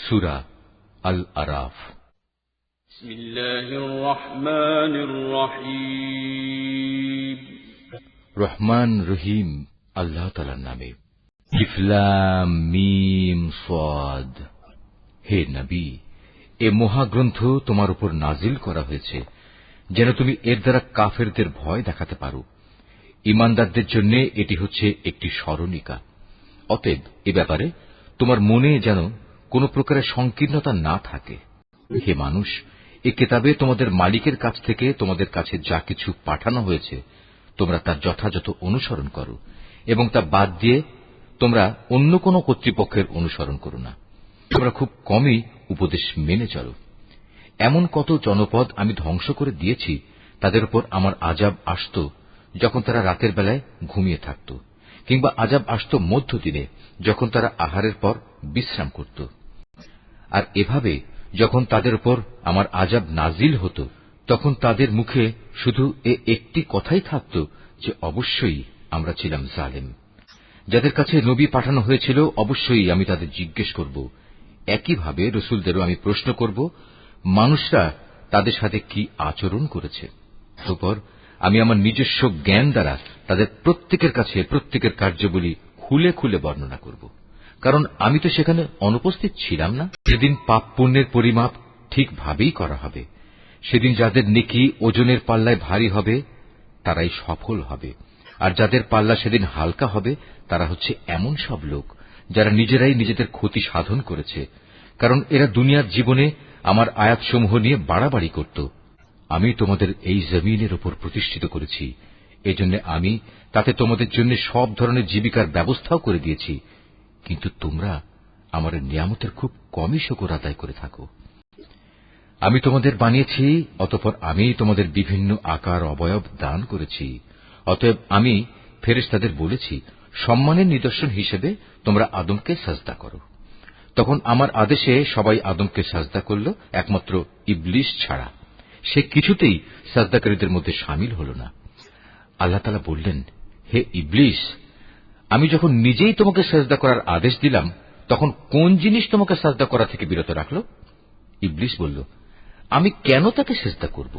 সূরা আল আরাফ। বিসমিল্লাহির রহমানির রহিম। রহমান রহিম আল্লাহ তাআলার নামে। আলিফ লাম মিম সাদ। হে নবী, এ মহাগ্রন্থ তোমার উপর নাজিল করা হয়েছে যেন তুমি এর দ্বারা কাফেরদের ভয় দেখাতে পারো। ঈমানদারদের জন্য এটি হচ্ছে একটি স্মরণিকা। অতএব এ ব্যাপারে তোমার মনে যেন কোন প্রকারের সংকীর্ণতা না থাকে। হে মানুষ, এ কিতাবে তোমাদের মালিকের কাছ থেকে তোমাদের কাছে যা কিছু পাঠানো হয়েছে তোমরা তার যথাযথ অনুসরণ করো এবং তা বাদ দিয়ে তোমরা অন্য কোন কর্তৃপক্ষের অনুসরণ করো না। তোমরা খুব কমই উপদেশ মেনে চলো। এমন কত জনপদ আমি ধ্বংস করে দিয়েছি, তাদের উপর আমার আযাব আসত যখন তারা রাতের বেলায় ঘুমিয়ে থাকত, কিংবা আযাব আসত মধ্যদিনে যখন তারা আহারের পর বিশ্রাম করত। আর এভাবে যখন তাদের উপর আমার আযাব নাজিল হতো তখন তাদের মুখে শুধু একটি কথাই থাকত যে অবশ্যই আমরা ছিলাম জালেম। যাদের কাছে নবী পাঠানো হয়েছিল অবশ্যই আমি তাদের জিজ্ঞেস করব। একইভাবে রসুলদেরও আমি প্রশ্ন করব মানুষরা তাদের সাথে কি আচরণ করেছে। অতঃপর আমি আমার নিজস্ব জ্ঞান দ্বারা তাদের প্রত্যেকের কাছে প্রত্যেকের কার্যবলী খুলে খুলে বর্ণনা করব, কারণ আমি তো সেখানে অনুপস্থিত ছিলাম না। সেদিন পাপ পুণ্যের পরিমাপ ঠিকভাবেই করা হবে। সেদিন যাদের নেকি ওজনের পাল্লায় ভারী হবে তারাই সফল হবে, আর যাদের পাল্লা সেদিন হালকা হবে তারা হচ্ছে এমন সব লোক যারা নিজেরাই নিজেদের ক্ষতি সাধন করেছে, কারণ এরা দুনিয়ার জীবনে আমার আয়াতসমূহ নিয়ে বাড়াবাড়ি করত। আমি তোমাদের এই জমিনের উপর প্রতিষ্ঠিত করেছি, এজন্য আমি তাতে তোমাদের জন্য সব ধরনের জীবিকার ব্যবস্থাও করে দিয়েছি, কিন্তু তোমরা আমার নিয়ামতের খুব কমই শুকর আদায় করে থাকো। আমি তোমাদের বানিয়েছি, অতঃপর আমি তোমাদের বিভিন্ন আকার অবয়ব দান করেছি। অতএব আমি ফেরেশতাদের বলেছি সম্মানের নিদর্শন হিসেবে তোমরা আদমকে সাজদা করো। তখন আমার আদেশে সবাই আদমকে সাজদা করল, একমাত্র ইবলিস ছাড়া। সে কিছুতেই সাজদাকারীদের মধ্যে শামিল হল না। আল্লাহ তাআলা বললেন, হে ইবলিস, আমি যখন নিজেই তোমাকে সাজদা করার আদেশ দিলাম তখন কোন জিনিস তোমাকে সাজদা করা থেকে বিরত রাখল? ইবলিস বলল, আমি কেন তাকে সিজদা করব?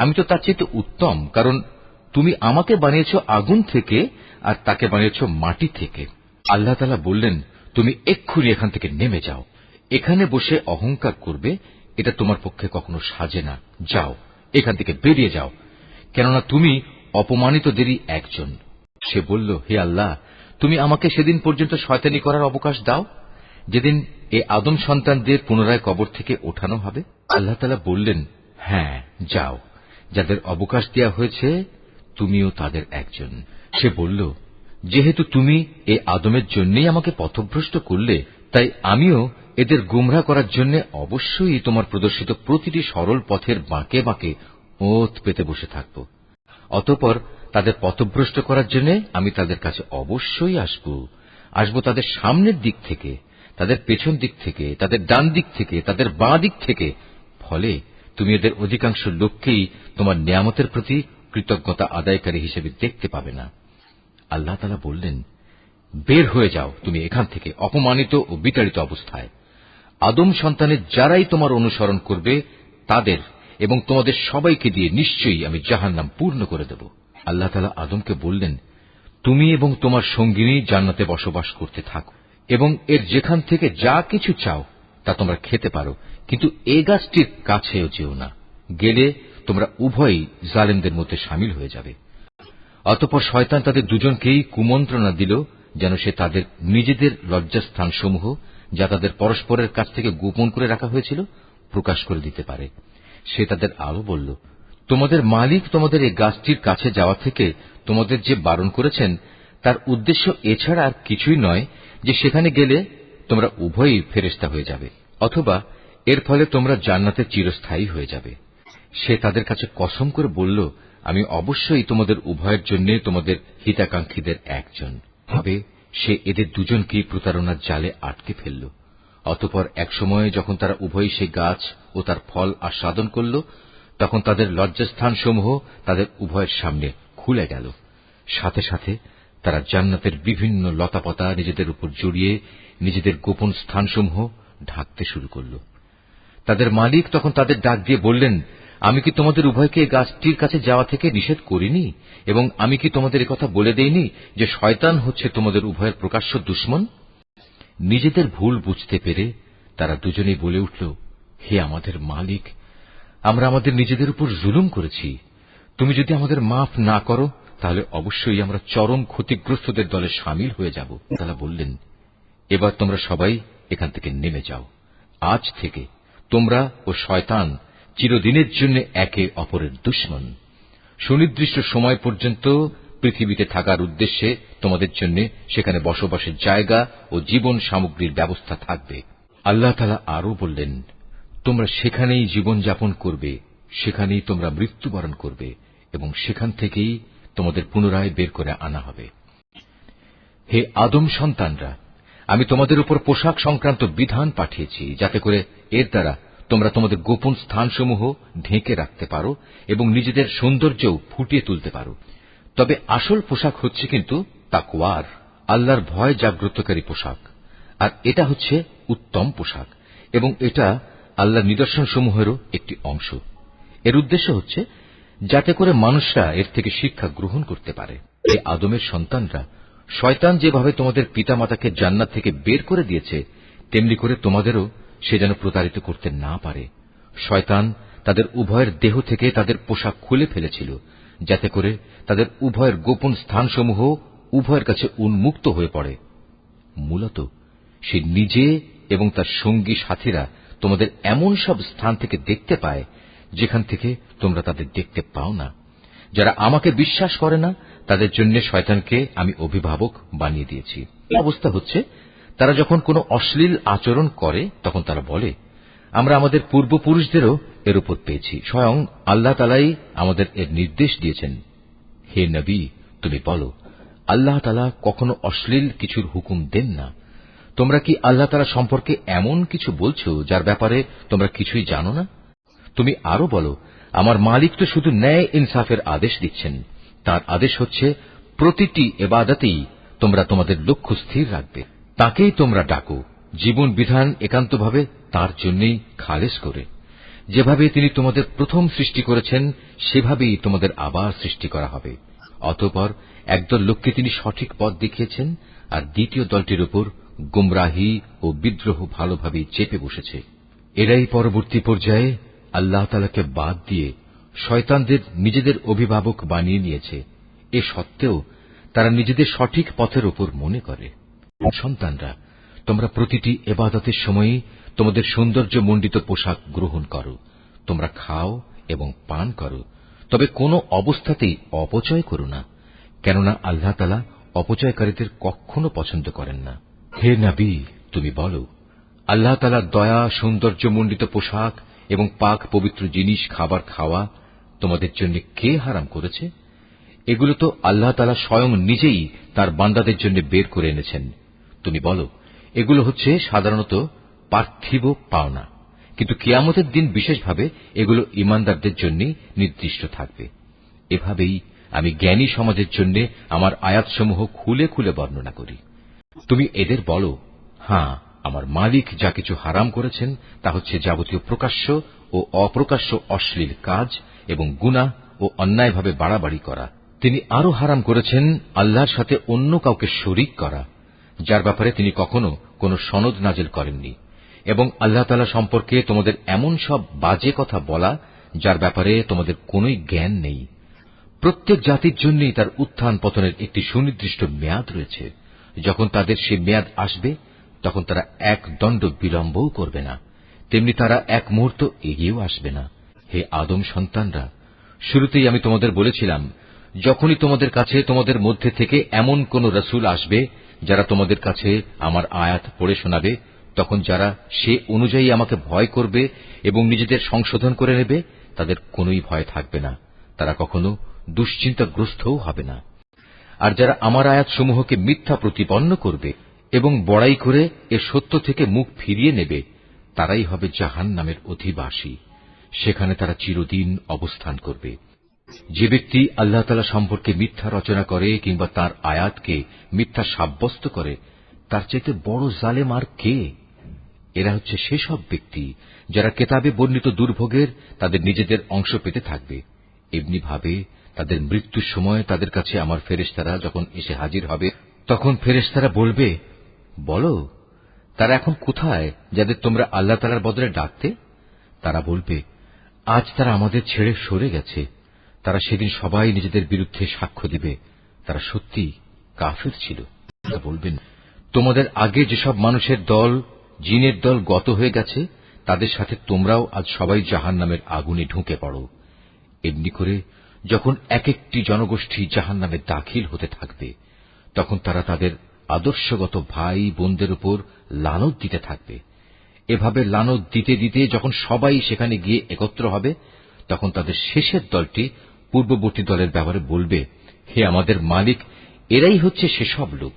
আমি তো তার চেয়ে উত্তম, কারণ তুমি আমাকে বানিয়েছ আগুন থেকে আর তাকে বানিয়েছ মাটি থেকে। আল্লাহ তাআলা বললেন, তুমি এক্ষুনি এখান থেকে নেমে যাও। এখানে বসে অহংকার করবে এটা তোমার পক্ষে কখনো সাজে না। যাও, এখান থেকে বেরিয়ে যাও, কেননা তুমি অপমানিতদেরই একজন। সে বলল, হে আল্লাহ, তুমি আমাকে সেদিন পর্যন্ত শয়তানি করার অবকাশ দাও যেদিন এই আদম সন্তানদের পুনরায় কবর থেকে ওঠানো হবে। আল্লাহ তাআলা বললেন, হ্যাঁ, যাও, যাদের অবকাশ দেওয়া হয়েছে তুমিও তাদের একজন। সে বলল, যেহেতু তুমি এই আদমের জন্যই আমাকে পথভ্রষ্ট করলে, তাই আমিও এদের গুমরাহ করার জন্য অবশ্যই তোমার প্রদর্শিত প্রতিটি সরল পথের বাঁকে বাঁকে ওঁত পেতে বসে থাকব। অতঃপর তাদের পথভ্রষ্ট করার জন্য আমি তাদের কাছে অবশ্যই আসব তাদের সামনের দিক থেকে, তাদের পেছন দিক থেকে, তাদের ডান দিক থেকে, তাদের বাঁ দিক থেকে। ফলে তুমি এদের অধিকাংশ লোককেই তোমার নিয়ামতের প্রতি কৃতজ্ঞতা আদায়কারী হিসেবে দেখতে পাবে না। আল্লাহ তাআলা বললেন, বের হয়ে যাও তুমি এখান থেকে অপমানিত ও বিতাড়িত অবস্থায়। আদম সন্তানের যারাই তোমার অনুসরণ করবে তাদের এবং তোমাদের সবাইকে দিয়ে নিশ্চয়ই আমি জাহান্নাম পূর্ণ করে দেব। আল্লাহ তাআলা আদমকে বললেন, তুমি এবং তোমার সঙ্গিনী জান্নাতে বসবাস করতে থাকো এবং এর যেখান থেকে যা কিছু চাও তা তোমরা খেতে পারো, কিন্তু এ গাছটির কাছেও যেও না, গেলে তোমরা উভয়ই জালেমদের মধ্যে শামিল হয়ে যাবে। অতঃপর শয়তান তাদের দুজনকেই কুমন্ত্রণা দিল যেন সে তাদের নিজেদের লজ্জাস্থানসমূহ যা তাদের পরস্পরের কাছ থেকে গোপন করে রাখা হয়েছিল প্রকাশ করে দিতে পারে। সে তাদের আরো বলল, তোমাদের মালিক তোমাদের এই গাছটির কাছে যাওয়া থেকে তোমাদের যে বারণ করেছেন তার উদ্দেশ্য এছাড়া আর কিছুই নয় যে সেখানে গেলে তোমরা উভয়ই ফেরেশতা হয়ে যাবে, অথবা এর ফলে তোমরা জান্নাতে চিরস্থায়ী হয়ে যাবে। সে তাদের কাছে কসম করে বলল, আমি অবশ্যই তোমাদের উভয়ের জন্য তোমাদের হিতাকাঙ্ক্ষীদের একজন। ভাবে সে এদের দুজনকেই প্রতারণার জালে আটকে ফেলল। অতঃপর এক সময়ে যখন তারা উভয়ই সে গাছ ও তার ফল আস্বাদন করল তখন তাদের লজ্জাস্থানসমূহ তাদের উভয়ের সামনে খুলে গেল। সাথে সাথে তারা জান্নাতের বিভিন্ন লতাপাতা নিজেদের উপর জড়িয়ে নিজেদের গোপন স্থানসমূহ ঢাকতে শুরু করল। তাদের মালিক তখন তাদের ডাক দিয়ে বললেন, আমি কি তোমাদের উভয়কে গাছটির কাছে যাওয়া থেকে নিষেধ করিনি, এবং আমি কি তোমাদের একথা বলে দেইনি যে শয়তান হচ্ছে তোমাদের উভয়ের প্রকাশ্য দুশমন? নিজেদের ভুল বুঝতে পেরে তারা দুজনেই বলে উঠল, হে আমাদের মালিক, আমরা আমাদের নিজেদের উপর জুলুম করেছি। তুমি যদি আমাদের মাফ না করো তাহলে অবশ্যই আমরা চরম ক্ষতিগ্রস্তদের দলে সামিল হয়ে যাব। তারা বললেন, এবার তোমরা সবাই এখান থেকে নেমে যাও। আজ থেকে তোমরা ও শয়তান চিরদিনের জন্য একে অপরের দুশমন। সুনির্দিষ্ট সময় পর্যন্ত পৃথিবীতে থাকার উদ্দেশ্যে তোমাদের জন্য সেখানে বসবাসের জায়গা ও জীবন সামগ্রীর ব্যবস্থা থাকবে। আল্লাহ তাআলা আরও বললেন, তোমরা সেখানেই জীবন যাপন করবে, সেখানেই তোমরা মৃত্যুবরণ করবে, এবং সেখান থেকেই তোমাদের পুনরায় বের করে আনা হবে। হে আদম সন্তানরা, আমি তোমাদের উপর পোশাক সংক্রান্ত বিধান পাঠিয়েছি, যাতে করে এর দ্বারা তোমরা তোমাদের গোপন স্থানসমূহ ঢেকে রাখতে পারো এবং নিজেদের সৌন্দর্যও ফুটিয়ে তুলতে পারো। তবে আসল পোশাক হচ্ছে কিন্তু তাকওয়ার, আল্লাহর ভয় জাগ্রতকারী পোশাক। আর এটা হচ্ছে উত্তম পোশাক, এবং এটা আল্লাহর নিদর্শনসমূহেরও একটি অংশ। এর উদ্দেশ্য হচ্ছে যাতে করে মানুষরা এর থেকে শিক্ষা গ্রহণ করতে পারে। এই আদমের সন্তানরা, শয়তান যেভাবে তোমাদের পিতামাতাকে জান্নাত থেকে বের করে দিয়েছে, তেমনি করে তোমাদেরও সে যেন প্রতারিত করতে না পারে। শয়তান তাদের উভয়ের দেহ থেকে তাদের পোশাক খুলে ফেলেছিল, যাতে করে তাদের উভয়ের গোপন স্থানসমূহ উভয়ের কাছে উন্মুক্ত হয়ে পড়ে। মূলত সে নিজে এবং তার সঙ্গী সাথীরা তোমাদের এমন সব স্থান থেকে দেখতে পায় যেখান থেকে তোমরা তাদের দেখতে পাও না। যারা আমাকে বিশ্বাস করে না তাদের জন্য শয়তানকে আমি অভিভাবক বানিয়ে দিয়েছি। অবস্থা হচ্ছে, তারা যখন কোনো অশ্লীল আচরণ করে তখন তারা বলে, আমরা আমাদের পূর্বপুরুষদেরও এর উপর পেয়েছি, স্বয়ং আল্লাহ তাআলাই আমাদের এর নির্দেশ দিয়েছেন। হে নবী, তুমি বলো, আল্লাহ তাআলা কখনো অশ্লীল কিছুর হুকুম দেন না। তোমরা কি আল্লাহ তাআলা সম্পর্কে এমন কিছু বলছো যার ব্যাপারে তোমরা কিছুই জানো না? তুমি আরো বলো, আমার মালিক তো শুধু ন্যায় ইনসাফের আদেশ দিচ্ছেন। তার আদেশ হচ্ছে প্রতিটি ইবাদতেই তোমরা তোমাদের লক্ষ্য স্থির রাখবে, তাকেই তোমরা ডাকো, জীবন বিধান একান্তভাবে তার জন্যই খালেস করে। যেভাবে তিনি তোমাদের প্রথম সৃষ্টি করেছেন সেভাবেই তোমাদের আবার সৃষ্টি করা হবে। অতঃপর একদল লোককে তিনি সঠিক পথ দেখিয়েছেন, আর দ্বিতীয় দলটির উপর গুমরাহি ও বিদ্রোহ ভালোভাবেই চেপে বসেছে। এরাই পরবর্তী পর্যায়ে আল্লাহ তাআলাকে বাদ দিয়ে শয়তানদের নিজেদের অভিভাবক বানিয়ে নিয়েছে। এ সত্ত্বেও তারা নিজেদের সঠিক পথের উপর মনে করে। সন্তানরা, তোমরা প্রতিটি ইবাদতের সময়ই তোমাদের সৌন্দর্যমণ্ডিত পোশাক গ্রহণ করো, তোমরা খাও এবং পান করো, তবে কোনো অবস্থাতেই অপচয় করো না, কেননা আল্লাহ তাআলা অপচয়কারীদের কখনো পছন্দ করেন না। হে নবী, তুমি বলো, আল্লাহ তাআলার দয়া, সৌন্দর্যমণ্ডিত পোশাক এবং পাক পবিত্র জিনিস খাবার খাওয়া তোমাদের জন্য কে হারাম করেছে? এগুলো তো আল্লাহ তাআলা স্বয়ং নিজেই তার বান্দাদের জন্য বের করে এনেছেন। তুমি বলো, এগুলো হচ্ছে সাধারণত পার্থিব পাওনা, কিন্তু কিয়ামতের দিন বিশেষভাবে এগুলো ঈমানদারদের জন্য নির্দিষ্ট থাকবে। এভাবেই আমি জ্ঞানী সমাজের জন্য আমার আয়াতসমূহ খুলে খুলে বর্ণনা করি। তুমি এদের বলো, হ্যাঁ, আমার মালিক যা কিছু হারাম করেছেন তা হচ্ছে যাবতীয় প্রকাশ্য ও অপ্রকাশ্য অশ্লীল কাজ এবং গুনাহ ও অন্যায়ভাবে বাড়াবাড়ি করা। তিনি আরো হারাম করেছেন আল্লাহর সাথে অন্য কাউকে শরীক করা, যার ব্যাপারে তিনি কখনো কোনো সনদ নাজিল করেননি, এবং আল্লাহ তাআলা সম্পর্কে তোমাদের এমন সব বাজে কথা বলা যার ব্যাপারে তোমাদের কোনোই জ্ঞান নেই। প্রত্যেক জাতির জন্যই তার উত্থান পতনের একটি সুনির্দিষ্ট মেয়াদ রয়েছে। যখন তাদের সে মেয়াদ আসবে তখন তারা এক দণ্ড বিলম্বও করবে না, তেমনি তারা এক মুহূর্ত এগিয়েও আসবে না। হে আদম সন্তানরা, শুরুতেই আমি তোমাদের বলেছিলাম, যখনই তোমাদের কাছে তোমাদের মধ্যে থেকে এমন কোন রাসূল আসবে যারা তোমাদের কাছে আমার আয়াত পড়ে শোনাবে, তখন যারা সে অনুযায়ী আমাকে ভয় করবে এবং নিজেদের সংশোধন করে নেবে তাদের কোনোই ভয় থাকবে না, তারা কখনো দুশ্চিন্তাগ্রস্তও হবে না। আর যারা আমার আয়াতসমূহকে মিথ্যা প্রতিপন্ন করবে এবং বড়াই করে এ সত্য থেকে মুখ ফিরিয়ে নেবে, তারাই হবে জাহান্নামের অধিবাসী। সেখানে তারা চিরদিন অবস্থান করবে। যে ব্যক্তি আল্লাহ তাআলা সম্পর্কে মিথ্যা রচনা করে কিংবা তার আয়াতকে মিথ্যা সাব্যস্ত করে, তার চাইতে বড় জালেম আর কে? এরা হচ্ছে সেসব ব্যক্তি যারা কেতাবে বর্ণিত দুর্ভোগের তাদের নিজেদের অংশ পেতে থাকবে। এমনি ভাবে তাদের মৃত্যুর সময় তাদের কাছে আমার ফেরেশতারা যখন এসে হাজির হবে, তখন ফেরেশতারা বলবে, বলো তারা এখন কোথায় যাদের তোমরা আল্লাহ তাআলার বদলে ডাকতে? তারা বলবে, আজ তারা আমাদের ছেড়ে সরে গেছে। তারা সেদিন সবাই নিজেদের বিরুদ্ধে সাক্ষ্য দিবে, তারা সত্যি কাফের ছিল। বলবেন, তোমাদের আগে যেসব মানুষের দল, জিনের দল গত হয়ে গেছে, তাদের সাথে তোমরাও আজ সবাই জাহান্নামের আগুনে ঢুকে পড়ো। এমনি করে যখন এক একটি জনগোষ্ঠী জাহান্নামে দাখিল হতে থাকবে, তখন তারা তাদের আদর্শগত ভাই বোনদের উপর লানত দিতে থাকবে। এভাবে লানত দিতে দিতে যখন সবাই সেখানে গিয়ে একত্র হবে, তখন তাদের শেষের দলটি পূর্ববর্তী দলের ব্যাপারে বলবে, হে আমাদের মালিক, এরাই হচ্ছে সেসব লোক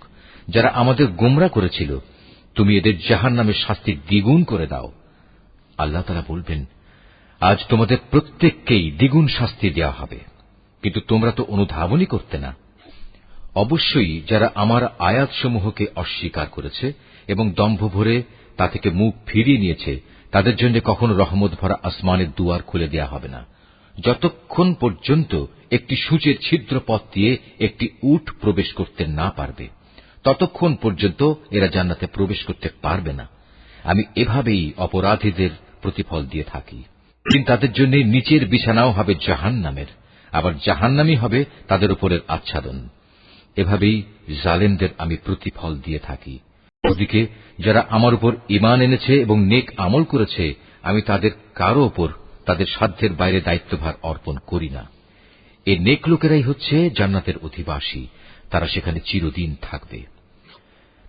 যারা আমাদের গোমরা করেছিল, তুমি এদের জাহান্নামের শাস্তি দ্বিগুণ করে দাও। আল্লাহ তাআলা বলবেন, আজ তোমাদের প্রত্যেককেই দ্বিগুণ শাস্তি দেওয়া হবে, কিন্তু তোমরা তো অনুধাবনই করতে না। অবশ্যই যারা আমার আয়াতসমূহকে অস্বীকার করেছে এবং দম্ভ ভরে তা থেকে মুখ ফিরিয়ে নিয়েছে, তাদের জন্য কখনো রহমত ভরা আসমানের দুয়ার খুলে দেয়া হবে না, যতক্ষণ পর্যন্ত একটি সূচের ছিদ্র পথ দিয়ে একটি উট প্রবেশ করতে না পারবে, ততক্ষণ পর্যন্ত এরা জান্নাতে প্রবেশ করতে পারবে না। আমি এভাবেই অপরাধীদের প্রতিফল দিয়ে থাকি। কিন্তু তাদের জন্য নিচের বিছানাও হবে জাহান্নামের, আবার জাহান্নামই হবে তাদের উপরের আচ্ছাদন। এভাবেই জালেমদের আমি প্রতিফল দিয়ে থাকি। ওদিকে যারা আমার উপর ঈমান এনেছে এবং নেক আমল করেছে, আমি তাদের কারো ওপর তাদের সাধ্যের বাইরে দায়িত্বভার অর্পণ করি না। এই নেক লোকেরাই হচ্ছে জান্নাতের অধিবাসী, তারা সেখানে চিরদিন থাকবে।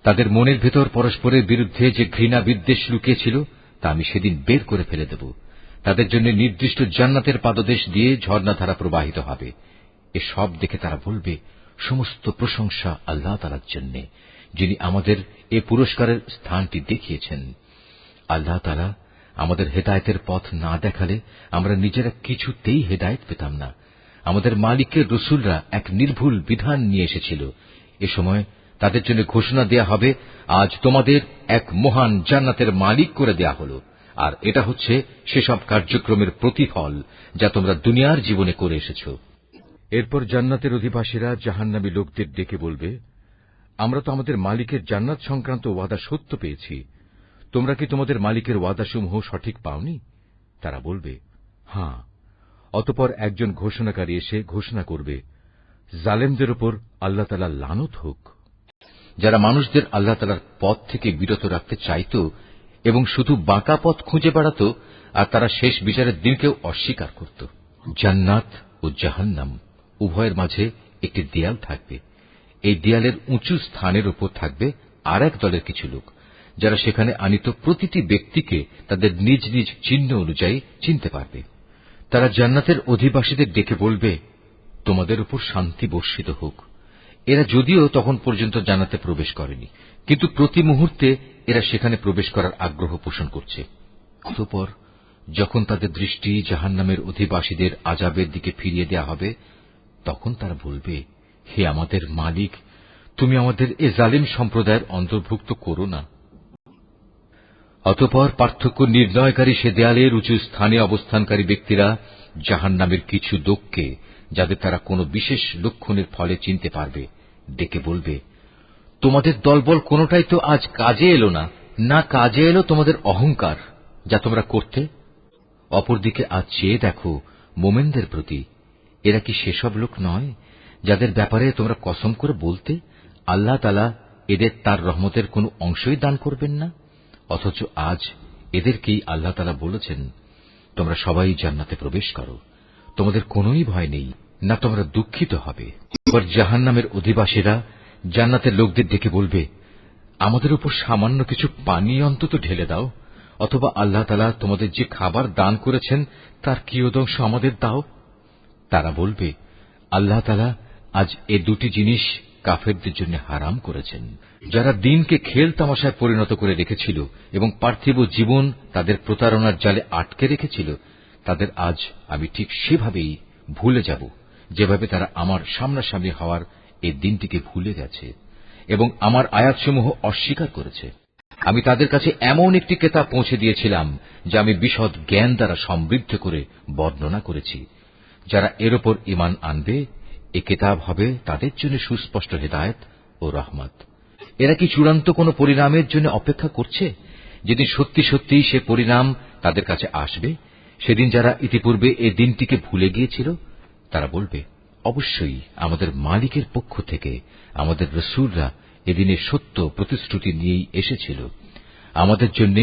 তাদের মনের ভেতর পরস্পরের বিরুদ্ধে যে ঘৃণা বিদ্বেষ লুকিয়েছিল, তা আমি সেদিন বের করে ফেলে দেব। তাদের জন্য নির্দিষ্ট জান্নাতের পাদদেশ দিয়ে ঝর্ণাধারা প্রবাহিত হবে। এসব দেখে তারা বলবে, সমস্ত প্রশংসা আল্লাহ তাআলার জন্য, যিনি আমাদের এ পুরস্কারের স্থানটি দেখিয়েছেন। আল্লাহ তাআলা আমাদের হেদায়েতের পথ না দেখালে আমরা নিজেরা কিছুতেই হেদায়েত পেতাম না। আমাদের মালিকের রসুলরা এক নির্ভুল বিধান নিয়ে এসেছিল। এ সময় তাদের জন্য ঘোষণা দেয়া হবে, আজ তোমাদের এক মহান জান্নাতের মালিক করে দেয়া হল, আর এটা হচ্ছে সেসব কার্যক্রমের প্রতিফল যা তোমরা দুনিয়ার জীবনে করে এসেছ। এরপর জান্নাতের অধিবাসীরা জাহান্নামী লোকদের ডেকে বলবে, আমরা তো আমাদের মালিকের জান্নাত সংক্রান্ত ওয়াদা সত্য পেয়েছি, তোমরা কি তোমাদের মালিকের ওয়াদাসমূহ সঠিক পাওনি? তারা বলবে, হ্যাঁ। অতঃপর একজন ঘোষণাকারী এসে ঘোষণা করবে, জালেমদের উপর আল্লাহ তাআলার লানত হোক। যারা মানুষদের আল্লাহ তাআলার পথ থেকে বিরত রাখতে চাইত এবং শুধু বাঁকা পথ খুঁজে বেড়াত, আর তারা শেষ বিচারের দিনকেও অস্বীকার করত। জান্নাত ও জাহান্নাম উভয়ের মাঝে একটি দেয়াল থাকবে। এই দেয়ালের উঁচু স্থানের উপর থাকবে আর এক দলের কিছু লোক, যারা সেখানে আনিত প্রতিটি ব্যক্তিকে তাদের নিজ নিজ চিহ্ন অনুযায়ী চিনতে পারবে। তারা জান্নাতের অধিবাসীদের ডেকে বলবে, তোমাদের উপর শান্তি বর্ষিত হোক। এরা যদিও তখন পর্যন্ত জান্নাতে প্রবেশ করেনি, কিন্তু প্রতি মুহূর্তে এরা সেখানে প্রবেশ করার আগ্রহ পোষণ করছে। অতঃপর যখন তাদের দৃষ্টি জাহান্নামের অধিবাসীদের আযাবের দিকে ফিরিয়ে দেয়া হবে, তখন তারা বলবে, হে আমাদের মালিক, তুমি আমাদের এ জালিম সম্প্রদায়ের অন্তর্ভুক্ত করো না। অতঃপর পার্থক্য নির্ণয়কারী সে দেয়ালের উঁচু স্থানে অবস্থানকারী ব্যক্তিরা জাহান্নামের কিছু লোককে, যাদের তারা কোনো বিশেষ লক্ষণের ফলে চিনতে পারবে, ডেকে বলবে, তোমাদের দলবল কোনোটাই তো আজ কাজে এলো না, না কাজে এলো তোমাদের অহংকার যা তোমরা করতে। অপরদিকে আজ চেয়ে দেখো মোমেনদের প্রতি, এরা কি সেসব লোক নয় যাদের ব্যাপারে তোমরা কসম করে বলতে, আল্লাহ তাআলা এদের তার রহমতের কোনো অংশই দান করবেন না? অথচ আজ এদেরকেই আল্লাহ তাআলা বলেছেন, তোমরা সবাই জান্নাতে প্রবেশ করো, তোমাদের কোনোই ভয় নেই, না তোমরা দুঃখিত হবে। এবার জাহান্নামের অধিবাসীরা জান্নাতের লোকদের ডেকে বলবে, আমাদের উপর সামান্য কিছু পানি অন্তত ঢেলে দাও, অথবা আল্লাহ তাআলা তোমাদের যে খাবার দান করেছেন তার কিয়দংশ আমাদের দাও। তারা বলবে, আল্লাহ তাআলা আজ এ দুটি জিনিস কাফেরদের জন্য হারাম করেছেন। যারা দিনকে খেল তামাশায় পরিণত করে রেখেছিল এবং পার্থিব জীবন তাদের প্রতারণার জালে আটকে রেখেছিল, তাদের আজ আমি ঠিক সেভাবেই ভুলে যাব যেভাবে তারা আমার সামনাসামনি হওয়ার এই দিনটিকে ভুলে গেছে এবং আমার আয়াতসমূহ অস্বীকার করেছে। আমি তাদের কাছে এমন একটি কিতাব পৌঁছে দিয়েছিলাম যা আমি বিশদ জ্ঞান দ্বারা সমৃদ্ধ করে বর্ণনা করেছি। যারা এর উপর ঈমান আনবে, এ কিতাব হবে তাদের জন্য সুস্পষ্ট হিদায়াত ও রহমত। এরা কি চূড়ান্ত কোন পরিণামের জন্য অপেক্ষা করছে? যেদিন সত্যি সত্যি সে পরিণাম তাদের কাছে আসবে, সেদিন যারা ইতিপূর্বে এ দিনটিকে ভুলে গিয়েছিল তারা বলবে, অবশ্যই আমাদের মালিকের পক্ষ থেকে আমাদের রাসূলরা এদিনে সত্য প্রতিশ্রুতি নিয়েই এসেছিল। আমাদের জন্য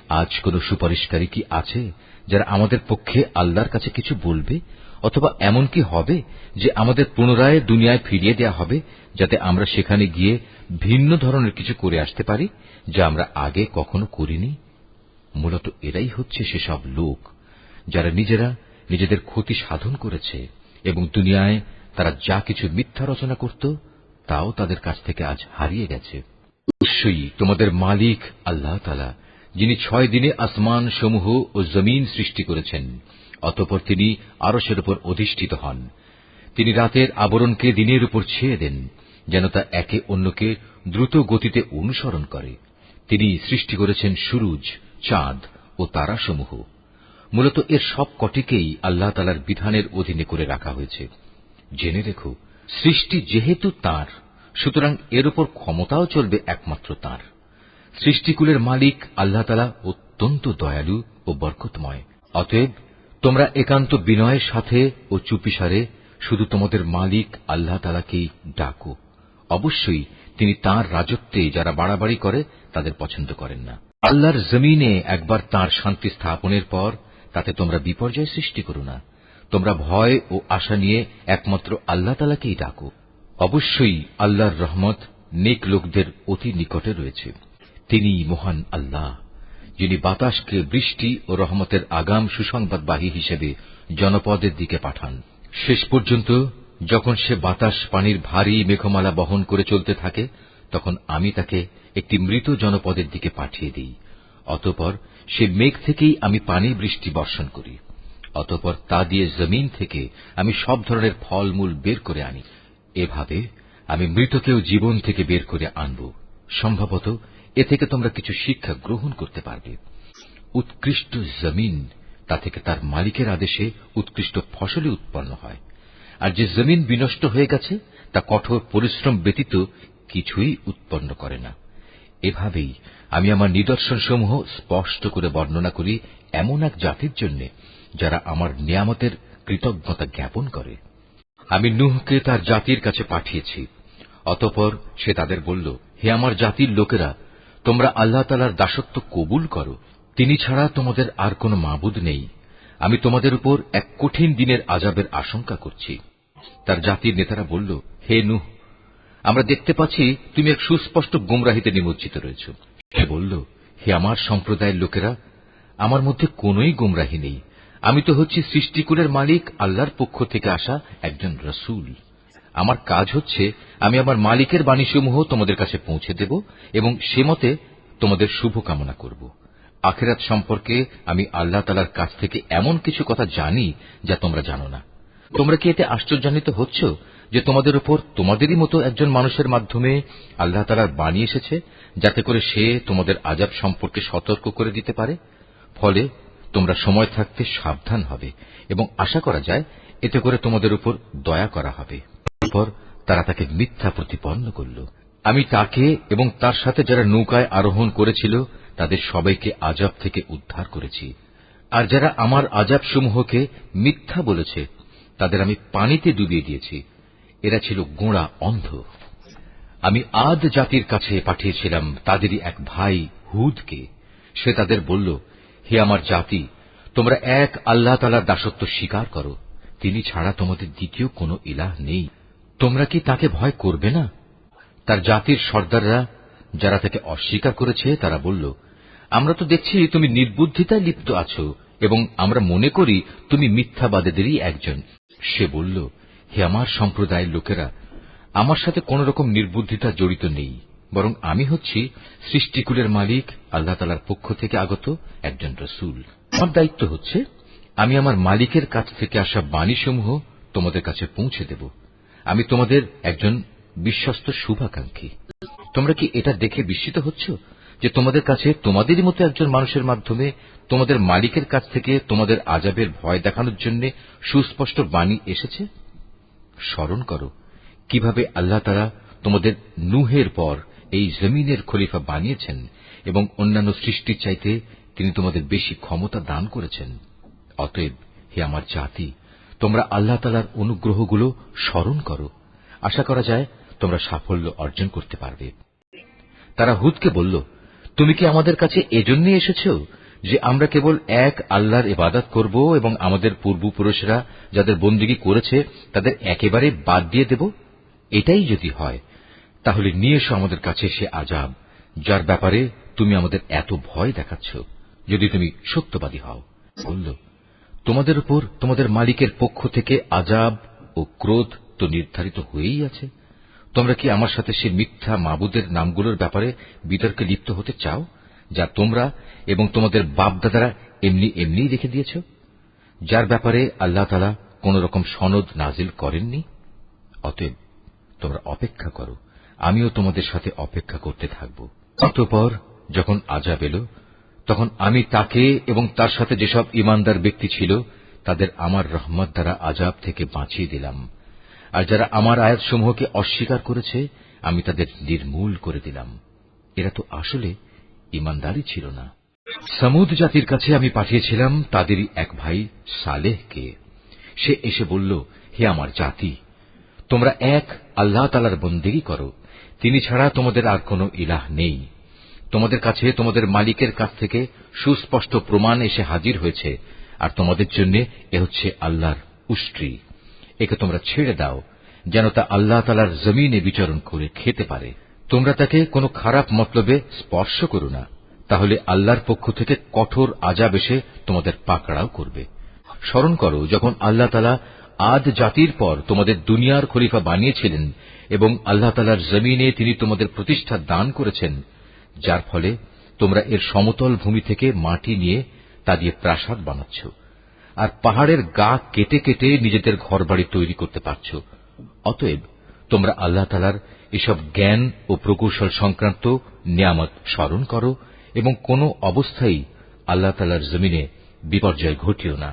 আজ কোন সুপারিশকারী কি আছে যারা আমাদের পক্ষে আল্লাহর কাছে কিছু বলবে? অথবা এমন কি হবে যে আমাদের পুনরায় দুনিয়ায় ফিরিয়ে দেয়া হবে, যাতে আমরা সেখানে গিয়ে ভিন্ন ধরনের কিছু করে আসতে পারি যা আমরা আগে কখনো করিনি? মূলত এরাই হচ্ছে সেসব লোক যারা নিজেরা নিজেদের ক্ষতি সাধন করেছে এবং দুনিয়ায় তারা যা কিছু মিথ্যা রচনা করত তাও তাদের কাছ থেকে আজ হারিয়ে গেছে। অবশ্যই তোমাদের মালিক আল্লাহ তাআলা, যিনি 6 দিনে আসমান সমূহ ও জমিন সৃষ্টি করেছেন, অতঃপর তিনি আরশের উপর অধিষ্ঠিত হন। তিনি রাতের আবরণকে দিনের উপর ছেয়ে দেন যেন তা একে অন্যকে দ্রুত গতিতে অনুসরণ করে। তিনি সৃষ্টি করেছেন সূরজ, চাঁদ ও তারাসমূহ। মূলত এর সব কটিকেই আল্লাহ তাআলার বিধানের অধীনে করে রাখা হয়েছে। জেনে রেখো, সৃষ্টি যেহেতু তাঁর, সুতরাং এর উপর ক্ষমতাও চলবে একমাত্র তাঁর। সৃষ্টিকুলের মালিক আল্লাহ তাআলা অত্যন্ত দয়ালু ও বরকতময়। অতএব তোমরা একান্ত বিনয়ের সাথে ও চুপিসারে শুধু তোমাদের মালিক আল্লাহ তাআলাকেই ডাকো। অবশ্যই তিনি তাঁর রাজত্বে যারা বাড়াবাড়ি করে তাদের পছন্দ করেন না। আল্লাহর জমিনে একবার তাঁর শান্তি স্থাপনের পর তাতে তোমরা বিপর্যয় সৃষ্টি করো না। তোমরা ভয় ও আশা নিয়ে একমাত্র আল্লাহ তাআলাকেই ডাকো। অবশ্যই আল্লাহর রহমত নেক লোকদের অতি নিকটে রয়েছে। তিনি মহান আল্লাহ, যিনি বাতাসকে বৃষ্টি ও রহমতের আগাম সুসংবাদবাহী হিসেবে জনপদের দিকে পাঠান। শেষ পর্যন্ত যখন সে বাতাস পানির ভারী মেঘমালা বহন করে চলতে থাকে, তখন আমি তাকে একটি মৃত জনপদের দিকে পাঠিয়ে দিই। অতঃপর সে মেঘ থেকেই আমি পানি বৃষ্টি বর্ষণ করি। অতঃপর তা দিয়ে জমিন থেকে আমি সব ধরনের ফলমূল বের করে আনি। এভাবে আমি মৃতকেও জীবন থেকে বের করে আনব। সম্ভবত এ থেকে তোমরা কিছু শিক্ষা গ্রহণ করতে পারবে। উৎকৃষ্ট জমিন, তা থেকে তার মালিকের আদেশে উৎকৃষ্ট ফসলে উৎপন্ন হয়। আর যে জমিন বিনষ্ট হয়ে গেছে তা কঠোর পরিশ্রম ব্যতীত কিছুই উৎপন্ন করে না। এভাবেই আমি আমার নিদর্শনসমূহ স্পষ্ট করে বর্ণনা করি এমন এক জাতির জন্য যারা আমার নিয়ামতের কৃতজ্ঞতা জ্ঞাপন করে। আমি নূহকে তার জাতির কাছে পাঠিয়েছি। অতঃপর সে তাদের বলল, হে আমার জাতির লোকেরা, তোমরা আল্লাহ তাআলার দাসত্ব কবুল করো। তিনি ছাড়া তোমাদের আর কোন মাবুদ নেই। আমি তোমাদের উপর এক কঠিন দিনের আযাবের আশঙ্কা করছি। তার জাতির নেতারা বলল, হে নূহ, আমরা দেখতে পাচ্ছি তুমি এক সুস্পষ্ট গুমরাহিতে নিমজ্জিত রয়েছ। সে বলল, হে আমার সম্প্রদায়ের লোকেরা, আমার মধ্যে কোনই গুমরাহি নেই। আমি তো হচ্ছি সৃষ্টিকুলের মালিক আল্লাহর পক্ষ থেকে আসা একজন রাসূল। আমার কাজ হচ্ছে আমি আমার মালিকের বাণীসমূহ তোমাদের কাছে পৌঁছে দেব এবং সে মতে তোমাদের শুভ কামনা করব। আখিরাত সম্পর্কে আমি আল্লাহ তাআলার কাছ থেকে এমন কিছু কথা জানি যা তোমরা জানো না। তোমরা কি এতে আশ্চর্যান্বিত হচ্ছ যে তোমাদের উপর তোমাদেরই মতো একজন মানুষের মাধ্যমে আল্লাহ তাআলার বাণী এসেছে, যাতে করে সে তোমাদের আযাব সম্পর্কে সতর্ক করে দিতে পারে? ফলে তোমরা সময় থাকতে সাবধান হবে এবং আশা করা যায় এতে করে তোমাদের উপর দয়া করা হবে। তারপর তারা তাকে মিথ্যা প্রতিপন্ন করল। আমি তাকে এবং তার সাথে যারা নৌকায় আরোহণ করেছিল তাদের সবাইকে আযাব থেকে উদ্ধার করেছি। আর যারা আমার আযাবসমূহকে মিথ্যা বলেছে তাদের আমি পানিতে ডুবিয়ে দিয়েছি। এরা ছিল গোঁড়া অন্ধ। আমি আদ জাতির কাছে পাঠিয়েছিলাম তাদেরই এক ভাই হুদকে। সে তাদের বলল, হে আমার জাতি, তোমরা এক আল্লাহ তাআলার দাসত্ব স্বীকার করো। তিনি ছাড়া তোমাদের দ্বিতীয় কোনো ইলাহ নেই। তোমরা কি তাকে ভয় করবে না? তার জাতির সর্দাররা যারা তাকে অস্বীকার করেছে তারা বলল, আমরা তো দেখছি তুমি নির্বুদ্ধিতায় লিপ্ত আছো এবং আমরা মনে করি তুমি মিথ্যাবাদীদেরই একজন। সে বলল, হে আমার সম্প্রদায়ের লোকেরা, আমার সাথে কোন রকম নির্বুদ্ধিতা জড়িত নেই, বরং আমি হচ্ছি সৃষ্টিকুলের মালিক আল্লাহ তাআলার পক্ষ থেকে আগত একজন রাসূল। আমার দায়িত্ব হচ্ছে আমি আমার মালিকের কাছ থেকে আসা বাণীসমূহ তোমাদের কাছে পৌঁছে দেব। আমি তোমাদের একজন বিশ্বস্ত শুভাকাঙ্ক্ষী। তোমরা কি এটা দেখে বিস্মিত হচ্ছ যে তোমাদের কাছে তোমাদেরই মতো একজন মানুষের মাধ্যমে তোমাদের মালিকের কাছ থেকে তোমাদের আযাবের ভয় দেখানোর জন্য সুস্পষ্ট বাণী এসেছে? স্মরণ করো কিভাবে আল্লাহ তাআলা তোমাদের নূহের পর এই জমিনের খলিফা বানিয়েছেন এবং অন্যান্য সৃষ্টির চাইতে তিনি তোমাদের বেশি ক্ষমতা দান করেছেন। অতএব হে আমার জাতি, তোমরা আল্লাহ তাআলার অনুগ্রহগুলো স্মরণ করো। আশা করা যায় তোমরা সাফল্য অর্জন করতে পারবে। তারা হুদকে বলল, তুমি কি আমাদের কাছে এজন্যই এসেছ যে আমরা কেবল এক আল্লাহর ইবাদত করব এবং আমাদের পূর্বপুরুষরা যাদের বন্দেগী করেছে তাদের একেবারে বাদ দিয়ে দেব? এটাই যদি হয় তাহলে নিয়ে এসো আমাদের কাছে সে আযাব যার ব্যাপারে তুমি আমাদের এত ভয় দেখাচ্ছ, যদি তুমি সত্যবাদী হও। বলল, তোমাদের উপর তোমাদের মালিকের পক্ষ থেকে আযাব ও ক্রোধ তো নির্ধারিত হয়েই আছে। তোমরা কি আমার সাথে সে মিথ্যা মাবুদের নামগুলোর ব্যাপারে বিতর্কে লিপ্ত হতে চাও, যা তোমরা এবং তোমাদের বাপদাদারা এমনি এমনি রেখে দিয়েছ, যার ব্যাপারে আল্লাহ তাআলা কোন রকম সনদ নাজিল করেননি? অতএব তোমরা অপেক্ষা করো, আমিও তোমাদের সাথে অপেক্ষা করতে থাকব। অতঃপর যখন আযাব এল, তখন আমি তাকে এবং তার সাথে যেসব ঈমানদার ব্যক্তি ছিল তাদের আমার রহমত দ্বারা আযাব থেকে বাঁচিয়ে দিলাম, আর যারা আমার আয়াতসমূহকে অস্বীকার করেছে আমি তাদের নির্মূল করে দিলাম। এরা তো আসলে ঈমানদারই ছিল না। সমুদ জাতির কাছে আমি পাঠিয়েছিলাম তাদেরই এক ভাই সালেহকে। সে এসে বলল, হে আমার জাতি, তোমরা এক আল্লাহ তাআলার বন্দেগী করো, তিনি ছাড়া তোমাদের আর কোন ইলাহ নেই। তোমাদের কাছে তোমাদের মালিকের কাছ থেকে সুস্পষ্ট প্রমাণ এসে হাজির হয়েছে, আর তোমাদের জন্য এ হচ্ছে আল্লাহর উষ্ট্রি। একে তোমরা ছেড়ে দাও যেন তা আল্লাহ তাআলার জমিনে বিচরণ করে খেতে পারে। তোমরা তাকে কোনো খারাপ মতলবে স্পর্শ করো না, তাহলে আল্লাহর পক্ষ থেকে কঠোর আযাব এসে তোমাদের পাকড়াও করবে। স্মরণ করো যখন আল্লাহ তাআলা আদ জাতির পর তোমাদের দুনিয়ার খলিফা বানিয়েছিলেন এবং আল্লাহ তাআলার জমিনে তিনি তোমাদের প্রতিষ্ঠা দান করেছেন, যার ফলে তোমরা এর সমতল ভূমি থেকে মাটি নিয়ে তা দিয়ে প্রাসাদ বানাচ্ছ, আর পাহাড়ের গা কেটে কেটে নিজেদের ঘরবাড়ি তৈরি করতে পারছ। অতএব তোমরা আল্লাহ তাআলার এসব জ্ঞান ও প্রকৌশল সংক্রান্ত নিয়ামত স্মরণ করো এবং কোন অবস্থায় আল্লাহ তাআলার জমিনে বিপর্যয় ঘটিও না।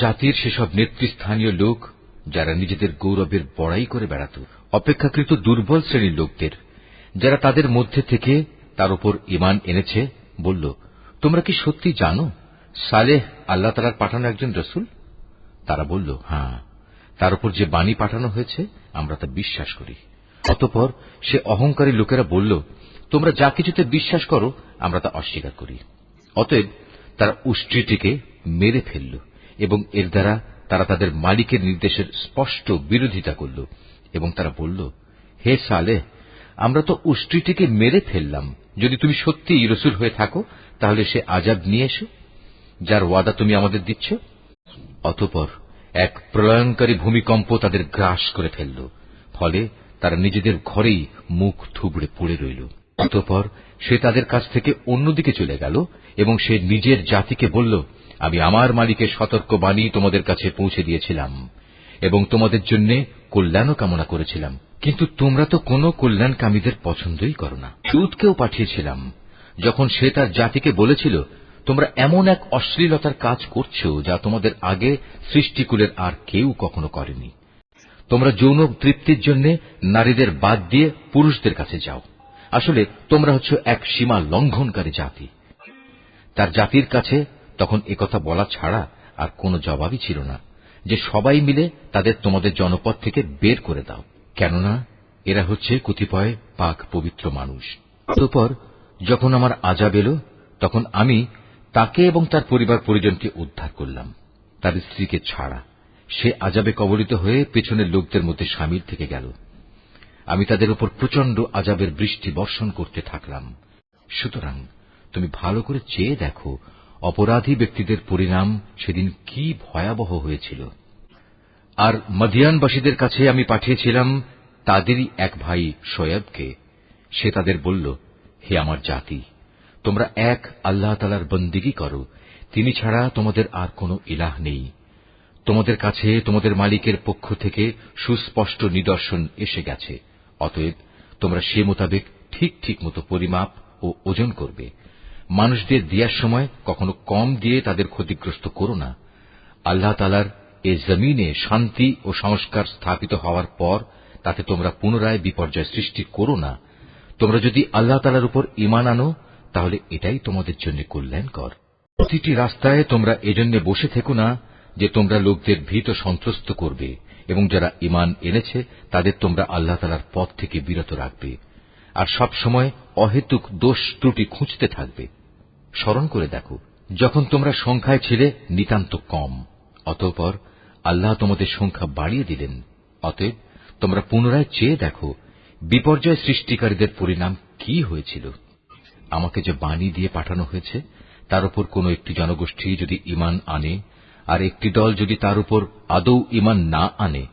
জাতির সেসব নেতৃস্থানীয় লোক যারা নিজেদের গৌরবের বড়াই করে বেড়াত, অপেক্ষাকৃত দুর্বল শ্রেণীর লোকদের যারা তাদের মধ্যে থেকে তার উপর ঈমান এনেছে, বলল, তোমরা কি সত্যি জানো সালেহ আল্লাহ তাআলার পাঠানো একজন রাসূল? তারা বলল, হ্যাঁ, তার উপর যে বাণী পাঠানো হয়েছে আমরা তা বিশ্বাস করি। অতঃপর সে অহংকারী লোকেরা বলল, তোমরা যা কিছুতে বিশ্বাস করো আমরা তা অস্বীকার করি। অতএব তারা উষ্ট্রীটিকে মেরে ফেলল এবং এর দ্বারা তারা তাদের মালিকের নির্দেশের স্পষ্ট বিরোধিতা করল এবং তারা বলল, হে সালেহ, আমরা তো উষ্ট্রীটিকে মেরে ফেললাম, যদি তুমি সত্যিই রাসূল হয়ে থাকো তাহলে সে আযাব নিয়ে এসো যার ওয়াদা তুমি আমাদের দিচ্ছ। অতঃপর এক প্রলয়ঙ্কারী ভূমিকম্প তাদের গ্রাস করে ফেলল, ফলে তারা নিজেদের ঘরেই মুখ থুবড়ে পড়ে রইল। অতঃপর সে তাদের কাছ থেকে অন্যদিকে চলে গেল এবং সে নিজের জাতিকে বলল, আমি আমার মালিকের সতর্ক বাণী তোমাদের কাছে পৌঁছে দিয়েছিলাম এবং তোমাদের জন্য কল্যাণও কামনা করেছিলাম, কিন্তু তোমরা তো কোনো কল্যাণকামীদের পছন্দই করো না। লূতকেও পাঠিয়েছিলাম যখন সে তার জাতিকে বলেছিল, তোমরা এমন এক অশ্লীলতার কাজ করছো যা তোমাদের আগে সৃষ্টিকুলের আর কেউ কখনো করেনি। তোমরা যৌন তৃপ্তির জন্য নারীদের বাদ দিয়ে পুরুষদের কাছে যাও। আসলে তোমরা হচ্ছ এক সীমা লঙ্ঘনকারী জাতি। তার জাতির কাছে তখন একথা বলা ছাড়া আর কোনো জবাবই ছিল না যে সবাই মিলে তাদের তোমাদের জনপদ থেকে বের করে দাও, কেননা এরা হচ্ছে কতিপয় পাক পবিত্র মানুষ। অতঃপর যখন আমার আযাব এল, তখন আমি তাকে এবং তার পরিবার পরিজনকে উদ্ধার করলাম, তার স্ত্রীকে ছাড়া। সে আযাবে কবলিত হয়ে পেছনের লোকদের মধ্যে শামিল থেকে গেল। আমি তাদের উপর প্রচন্ড আযাবের বৃষ্টি বর্ষণ করতে থাকলাম। সুতরাং তুমি ভালো করে চেয়ে দেখো অপরাধী ব্যক্তিদের পরিণাম সেদিন কি ভয়াবহ হয়েছিল। আর মদিয়ানবাসীদের কাছে আমি পাঠিয়েছিলাম তাদেরই এক ভাই শোয়েবকে। সে তাদের বলল, হে আমার জাতি, তোমরা এক আল্লাহ তাআলার বন্দেগী করো, তিনি ছাড়া তোমাদের আর কোনো ইলাহ নেই। তোমাদের কাছে তোমাদের মালিকের পক্ষ থেকে সুস্পষ্ট নিদর্শন এসে গেছে, অতএব তোমরা সে মোতাবেক ঠিক ঠিক মতো পরিমাপ ও ও ওজন করবে। মানুষদের দেওয়ার সময় কখনো কম দিয়ে তাদের ক্ষতিগ্রস্ত করো না। আল্লাহ তাআলার এ জমিনে শান্তি ও সংস্কার স্থাপিত হওয়ার পর তাতে তোমরা পুনরায় বিপর্যয় সৃষ্টি করো না। তোমরা যদি আল্লাহ তাআলার উপর ঈমান আনো তাহলে এটাই তোমাদের জন্য কল্যাণকর। প্রতিটি রাস্তায় তোমরা এজন্য বসে থেকো না যে তোমরা লোকদের ভীত সন্ত্রস্ত করবে, এবং যারা ঈমান এনেছে তাদের তোমরা আল্লাহ তাআলার পথ থেকে বিরত রাখবে, আর সব সময় অহেতুক দোষ ত্রুটি খুঁজতে থাকবে। স্মরণ করে দেখো, যখন তোমরা সংখ্যায় ছিলে নিতান্ত কম, অতঃপর আল্লাহ তোমাদের সংখ্যা বাড়িয়ে দিলেন। অতএব তোমরা পুনরায় চেয়ে দেখো বিপর্যয় সৃষ্টিকারীদের পরিণাম কি হয়েছিল। আমাকে যে বাণী দিয়ে পাঠানো হয়েছে তার উপর কোন একটি জনগোষ্ঠী যদি ঈমান আনে আর একটি দল যদি তার উপর আদৌ ঈমান না আনে,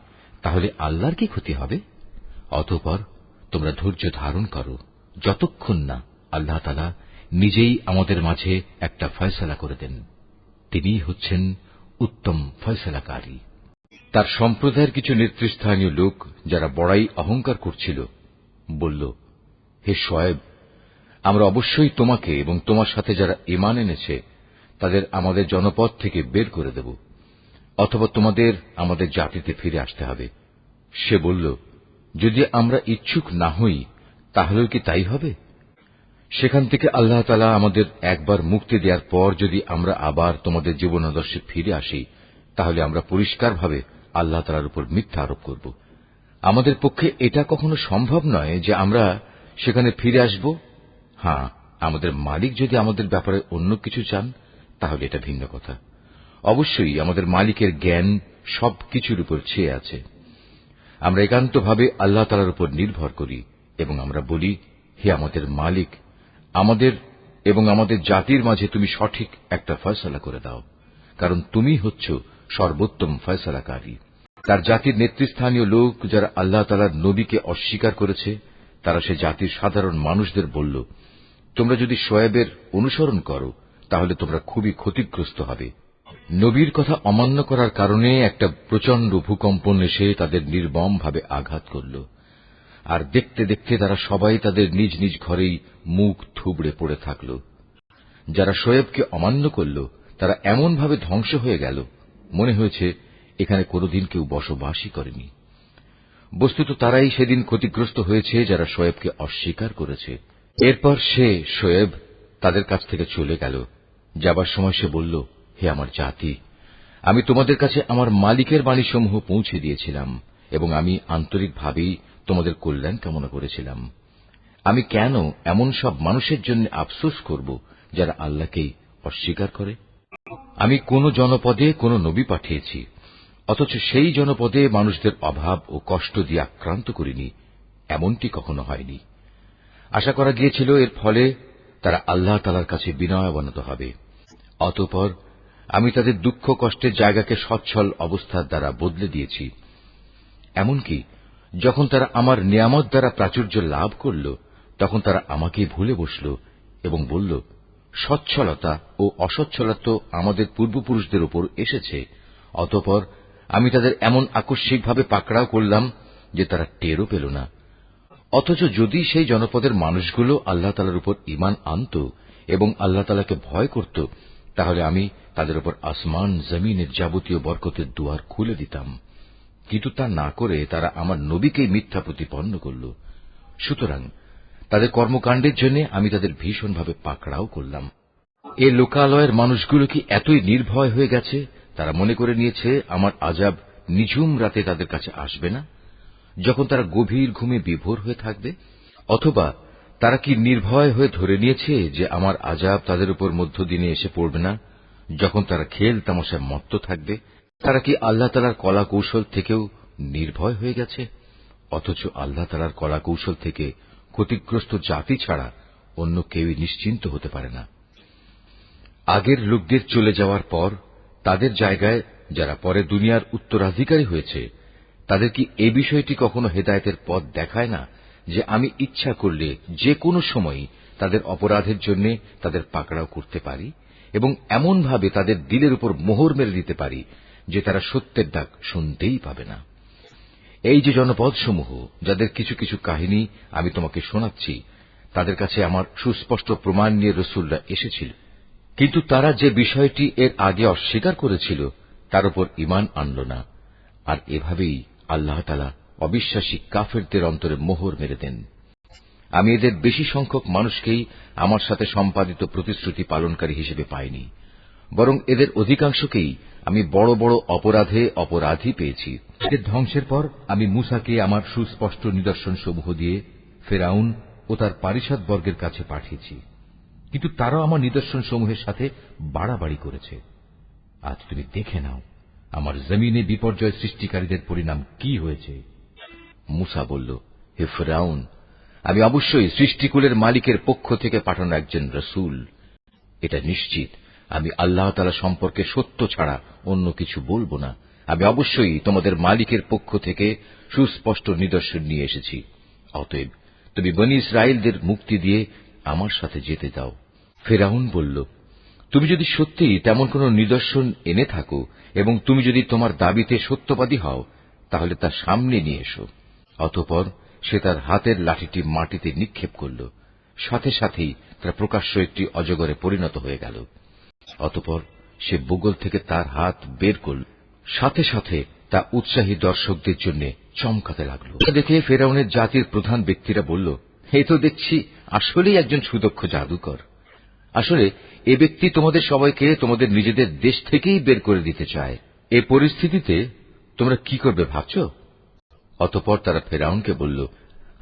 তাহলে আল্লাহর কি ক্ষতি হবে? অতঃপর তোমরা ধৈর্য ধারণ করো যতক্ষণ না আল্লাহ তাআলা নিজেই আমাদের মাঝে একটা ফয়সালা করে দেন। তিনিই হচ্ছেন উত্তম ফয়সালাকারী। তার সম্প্রদায়ের কিছু নেতৃস্থানীয় লোক যারা বড়াই অহংকার করছিল বলল, হে শুআয়ব, আমরা অবশ্যই তোমাকে এবং তোমার সাথে যারা ঈমান এনেছে তাদের আমাদের জনপদ থেকে বের করে দেব, অথবা তোমাদের আমাদের জাতিতে ফিরে আসতে হবে। সে বলল, যদি আমরা ইচ্ছুক না হই তাহলেও কি তাই হবে? সেখান থেকে আল্লাহ তাআলা আমাদের একবার মুক্তি দেওয়ার পর যদি আমরা আবার তোমাদের জীবনাদর্শে ফিরে আসি, তাহলে আমরা পরিষ্কারভাবে আল্লাহ তাআলার উপর মিথ্যা আরোপ করব। আমাদের পক্ষে এটা কখনো সম্ভব নয় যে আমরা সেখানে ফিরে আসব। হ্যাঁ, আমাদের মালিক যদি আমাদের ব্যাপারে অন্য কিছু চান তাহলে এটা ভিন্ন কথা। অবশ্যই আমাদের মালিকের জ্ঞান সবকিছুর উপর ছেয়ে আছে। আমরা একান্তভাবে আল্লাহ তাআলার উপর নির্ভর করি এবং আমরা বলি, হে আমাদের মালিক, আমাদের এবং আমাদের জাতির মাঝে তুমি সঠিক একটা ফয়সালা করে দাও, কারণ তুমি হচ্ছ সর্বোত্তম ফয়সালাকারী। তার জাতির নেতৃস্থানীয় লোক যারা আল্লাহ তাআলার নবীকে অস্বীকার করেছে, তারা সে জাতির সাধারণ মানুষদের বলল, তোমরা যদি শুআয়বের অনুসরণ করো তাহলে তোমরা খুবই ক্ষতিগ্রস্ত হবে। নবীর কথা অমান্য করার কারণে একটা প্রচন্ড ভূকম্পন এসে তাদের নির্মমভাবে আঘাত করল, আর দেখতে দেখতে তারা সবাই তাদের নিজ নিজ ঘরেই মুখ থুবড়ে পড়ে থাকল। যারা শুআয়বকে অমান্য করল তারা এমনভাবে ধ্বংস হয়ে গেল, মনে হয়েছে এখানে কোনদিন কেউ বসবাসই করেনি। বস্তুত তারাই সেদিন ক্ষতিগ্রস্ত হয়েছে যারা শুআয়বকে অস্বীকার করেছে। এরপর সে শুআয়ব তাদের কাছ থেকে চলে গেল। যাবার সময় সে বলল, হে আমার জাতি, আমি তোমাদের কাছে আমার মালিকের বাণীসমূহ পৌঁছে দিয়েছিলাম এবং আমি আন্তরিকভাবেই তোমাদের কল্যাণ কামনা করেছিলাম। আমি কেন এমন সব মানুষের জন্য আফসোস করব যারা আল্লাহকেই অস্বীকার করে? আমি কোন জনপদে কোন নবী পাঠিয়েছি, অথচ সেই জনপদে মানুষদের অভাব ও কষ্ট দিয়ে আক্রান্ত করিনি, এমনটি কখনো হয়নি। আশা করা গিয়েছিল এর ফলে তারা আল্লাহ তাআলার কাছে বিনয়াবনত হবে। অতঃপর আমি তাদের দুঃখ কষ্টের জায়গাকে সচ্ছল অবস্থার দ্বারা বদলে দিয়েছি। এমনকি যখন তারা আমার নিয়ামত দ্বারা প্রাচুর্য লাভ করল, তখন তারা আমাকেই ভুলে বসল এবং বলল, সচ্ছলতা ও অসচ্ছলতা তো আমাদের পূর্বপুরুষদের উপর এসেছে। অতঃপর আমি তাদের এমন আকস্মিকভাবে পাকড়াও করলাম যে তারা টেরও পেল না। অথচ যদি সেই জনপদের মানুষগুলো আল্লাহ তাআলার উপর ঈমান আনত এবং আল্লাহ তাআলাকে ভয় করত, তাহলে আমি তাদের উপর আসমান জমিনের যাবতীয় বরকতের দুয়ার খুলে দিতাম। কিন্তু তা না করে তারা আমার নবীকেই মিথ্যা প্রতিপন্ন করল। সুতরাং তাদের কর্মকাণ্ডের জন্য আমি তাদের ভীষণভাবে পাকড়াও করলাম। এ লোকালয়ের মানুষগুলো কি এতই নির্ভয় হয়ে গেছে, তারা মনে করে নিয়েছে আমার আযাব নিঝুম রাতে তাদের কাছে আসবে না, যখন তারা গভীর ঘুমে বিভোর হয়ে থাকবে? অথবা তারা কি নির্ভয় হয়ে ধরে নিয়েছে যে আমার আযাব তাদের উপর মধ্যদিনে এসে পড়বে না, যখন তারা খেল তামাশায় মত্ত থাকবে? তারা কি আল্লাহ তাআলার কলা কৌশল থেকেও নির্ভয় হয়ে গেছে? অথচ আল্লাহ তাআলার কলা কৌশল থেকে ক্ষতিগ্রস্ত জাতি ছাড়া অন্য কেউই নিশ্চিন্ত হতে পারে না। আগের লোকদের চলে যাওয়ার পর তাদের জায়গায় যারা পরে দুনিয়ার উত্তরাধিকারী হয়েছে, তাদের কি এই বিষয়টি কখনো হেদায়েতের পথ দেখায় না যে আমি ইচ্ছা করলে যে কোনো সময় তাদের অপরাধের জন্য তাদের পাকড়াও করতে পারি এবং এমনভাবে তাদের দিলের উপর মোহর মেরে দিতে পারি যে তারা সত্যের ডাক শুনতেই পাবে না। এই যে জনপদসমূহ, যাদের কিছু কিছু কাহিনী আমি তোমাকে শোনাচ্ছি, তাদের কাছে আমার সুস্পষ্ট প্রমাণ নিয়ে রাসূলরা এসেছিল, কিন্তু তারা যে বিষয়টি এর আগে অস্বীকার করেছিল তার উপর ঈমান আনল না। আর এভাবেই আল্লাহ তাআলা অবিশ্বাসী কাফেরদের অন্তরে মোহর মেরে দেন। আমি এদের বেশি সংখ্যক মানুষকেই আমার সাথে সম্পাদিত প্রতিশ্রুতি পালনকারী হিসেবে পাইনি, বরং এদের অধিকাংশকেই আমি বড় বড় অপরাধে অপরাধী পেয়েছি। এদের ধ্বংসের পর আমি মূসাকে আমার সুস্পষ্ট নিদর্শনসমূহ দিয়ে ফেরাউন ও তার পারিষদবর্গের কাছে পাঠিয়েছি, কিন্তু তারাও আমার নিদর্শনসমূহের সাথে বাড়াবাড়ি করেছে। আজ তুমি দেখে নাও আমার জমিনে বিপর্যয় সৃষ্টিকারীদের পরিণাম কি হয়েছে। মূসা বলল, হে ফেরাউন, আমি অবশ্যই সৃষ্টিকুলের মালিকের পক্ষ থেকে পাঠানো একজন রসুল। এটা নিশ্চিত আমি আল্লাহ তাআলা সম্পর্কে সত্য ছাড়া অন্য কিছু বলবো না। আমি অবশ্যই তোমাদের মালিকের পক্ষ থেকে সুস্পষ্ট নিদর্শন নিয়ে এসেছি। অতএব তুমি বনী ইসরায়েলদের মুক্তি দিয়ে আমার সাথে যেতে দাও। ফেরাউন বলল, তুমি যদি সত্যিই তেমন কোন নিদর্শন এনে থাকো এবং তুমি যদি তোমার দাবিতে সত্যবাদী হও, তাহলে তা সামনে নিয়ে এসো। অতঃপর সে তার হাতের লাঠিটি মাটিতে নিক্ষেপ করল, সাথে সাথেই তার প্রকাশ্য একটি অজগরে পরিণত হয়ে গেল। অতঃপর সে বুগল থেকে তার হাত বের করল, সাথে সাথে তা উৎসাহী দর্শকদের জন্য চমকাতে লাগল। দেখে ফেরাউনের জাতির প্রধান ব্যক্তিরা বলল, এ তো দেখছি আসলেই একজন সুদক্ষ জাদুকর। আসলে এ ব্যক্তি তোমাদের সবাইকে তোমাদের নিজেদের দেশ থেকেই বের করে দিতে চায়। এ পরিস্থিতিতে তোমরা কি করবে ভাবছ? অতঃপর তারা ফেরাউনকে বলল,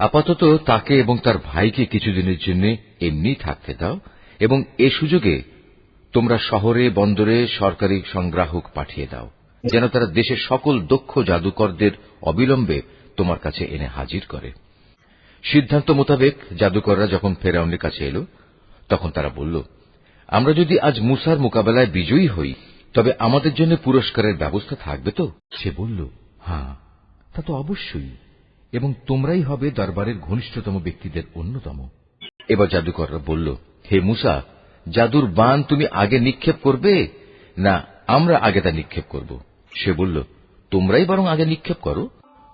আপাতত তাকে এবং তার ভাইকে কিছুদিনের জন্য এমনি থাকতে দাও, এবং এ সুযোগে তোমরা শহরে বন্দরে সরকারি সংগ্রাহক পাঠিয়ে দাও, যেন তারা দেশের সকল দক্ষ জাদুকরদের অবিলম্বে তোমার কাছে এনে হাজির করে। সিদ্ধান্ত মোতাবেক জাদুকররা যখন ফেরাউনের কাছে এল, তখন তারা বলল, আমরা যদি আজ মূসার মোকাবেলায় বিজয়ী হই, তবে আমাদের জন্য পুরস্কারের ব্যবস্থা থাকবে তো? সে বলল, হ্যাঁ, তা তো অবশ্যই, এবং তোমরাই হবে দরবারের ঘনিষ্ঠতম ব্যক্তিদের অন্যতম। এবার জাদুকররা বলল, হে মূসা, জাদুর বান তুমি আগে নিক্ষেপ করবে না আমরা আগে তা নিক্ষেপ করব? সে বলল, তোমরাই বরং আগে নিক্ষেপ করো।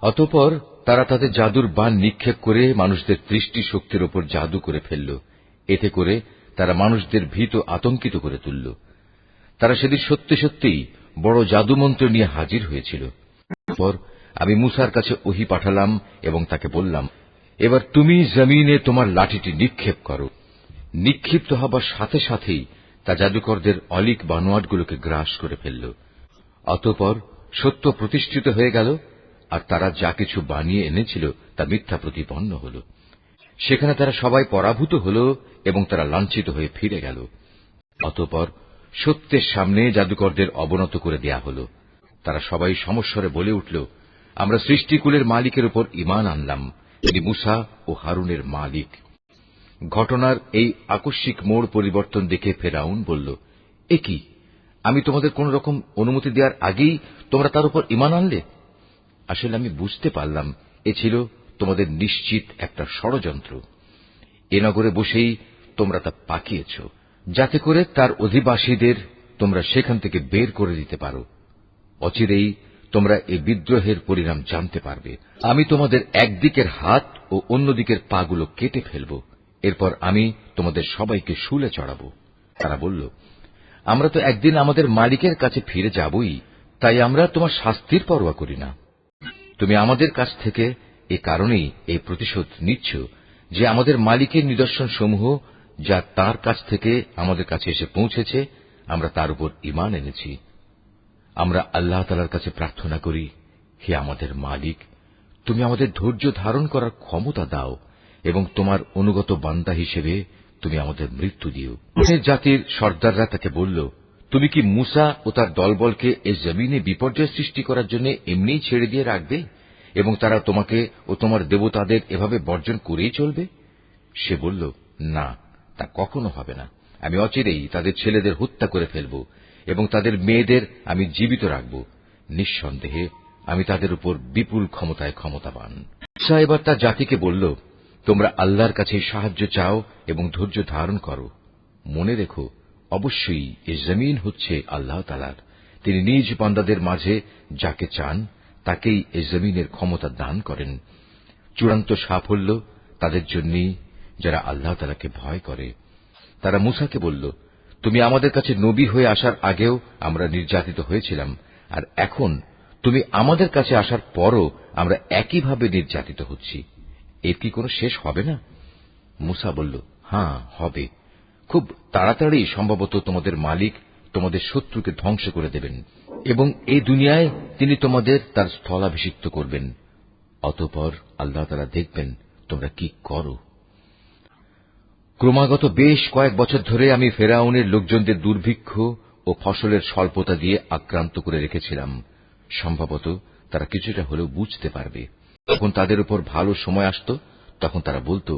অতঃপর তারা তাদের জাদুর বান নিক্ষেপ করে মানুষদের দৃষ্টি শক্তির ওপর জাদু করে ফেলল। এতে করে তারা মানুষদের ভীত আতঙ্কিত করে তুলল। তারা সেদিন সত্যি সত্যিই বড় জাদুমন্ত্র নিয়ে হাজির হয়েছিল। পর আমি মূসার কাছে ওহী পাঠালাম এবং তাকে বললাম, এবার তুমি জমিনে তোমার লাঠিটি নিক্ষেপ করো। নিক্ষিপ্ত হবার সাথে সাথেই তা জাদুকরদের অলিক বানোয়াটগুলোকে গ্রাস করে ফেলল। অতঃপর সত্য প্রতিষ্ঠিত হয়ে গেল, আর তারা যা কিছু বানিয়ে এনেছিল তা মিথ্যা প্রতিপন্ন হল। সেখানে তারা সবাই পরাভূত হল এবং তারা লাঞ্ছিত হয়ে ফিরে গেল। অতঃপর সত্যের সামনে জাদুকরদের অবনত করে দেয়া হল। তারা সবাই সমস্বরে বলে উঠল, আমরা সৃষ্টিকুলের মালিকের উপর ঈমান আনলাম, তিনি মূসা ও হারুনের মালিক। ঘটনার এই আকস্মিক মোড় পরিবর্তন দেখে ফেরাউন বলল, এ কি, আমি তোমাদের কোন রকম অনুমতি দেওয়ার আগেই তোমরা তার উপর ঈমান আনলে? আসলে আমি বুঝতে পারলাম এ ছিল তোমাদের নিশ্চিত একটা ষড়যন্ত্র। এ নগরে বসেই তোমরা তা পাকিয়েছ, যাতে করে তার অধিবাসীদের তোমরা সেখান থেকে বের করে দিতে পারো। অচিরেই তোমরা এই বিদ্রোহের পরিণাম জানতে পারবে। আমি তোমাদের একদিকের হাত ও অন্যদিকের পাগুলো কেটে ফেলব, এরপর আমি তোমাদের সবাইকে শুলে চড়াবো। তারা বলল, আমরা তো একদিন আমাদের মালিকের কাছে ফিরে যাবই, তাই আমরা তোমার শাস্তির পরোয়া করি না। তুমি আমাদের কাছ থেকে এ কারণেই এই প্রতিশোধ নিচ্ছ যে আমাদের মালিকের নিদর্শন সমূহ যা তাঁর কাছ থেকে আমাদের কাছে এসে পৌঁছেছে, আমরা তার উপর ঈমান এনেছি। আমরা আল্লাহ তাআলার কাছে প্রার্থনা করি, হে আমাদের মালিক, তুমি আমাদের ধৈর্য ধারণ করার ক্ষমতা দাও এবং তোমার অনুগত বান্দা হিসেবে তুমি আমাদের মৃত্যু দিও। জাতির সর্দাররা তাকে বলল, তুমি কি মূসা ও তার দলবলকে এই জমিনে বিপর্যয় সৃষ্টি করার জন্য এমনিই ছেড়ে দিয়ে রাখবে এবং তারা তোমাকে ও তোমার দেবতাদের এভাবে বর্জন করেই চলবে? সে বলল, না, তা কখনো হবে না। আমি অচিরেই তাদের ছেলেদের হত্যা করে ফেলব এবং তাদের মেয়েদের আমি জীবিত রাখব। নিঃসন্দেহে আমি তাদের উপর বিপুল ক্ষমতায় ক্ষমতাবান। মূসা এবার তার জাতিকে বলল, তোমরা আল্লাহর কাছে সাহায্য চাও এবং ধৈর্য ধারণ করো। মনে রেখো, অবশ্যই এ জমিন হচ্ছে আল্লাহ তাআলার। তিনি নিজ বান্দাদের মাঝে যাকে চান তাকেই এ জমিনের ক্ষমতা দান করেন। চূড়ান্ত সাফল্য তাদের জন্যই যারা আল্লাহ তাআলাকে ভয় করে। তারা মূসাকে বলল, তুমি আমাদের কাছে নবী হয়ে আসার আগেও আমরা নির্যাতিত হয়েছিলাম, আর এখন তুমি আমাদের কাছে আসার পরও আমরা একইভাবে নির্যাতিত হচ্ছি। এর কি কোনো শেষ হবে না? মূসা বলল, হ্যাঁ, হবে। খুব তাড়াতাড়ি সম্ভবত তোমাদের মালিক তোমাদের শত্রুকে ধ্বংস করে দেবেন এবং এই দুনিয়ায় তিনি তোমাদের তার স্থলাভিষিক্ত করবেন। অতঃপর আল্লাহ তাআলা দেখবেন তোমরা কি করো। ক্রমাগত বেশ কয়েক বছর ধরে আমি ফেরাউনের লোকজনদের দুর্ভিক্ষ ও ফসলের স্বল্পতা দিয়ে আক্রান্ত করে রেখেছিলাম। সম্ভবত তারা কিছুটা হলেও বুঝতে পারবে। যখন তাদের উপর ভালো সময় আসত, তখন তারা বলতো,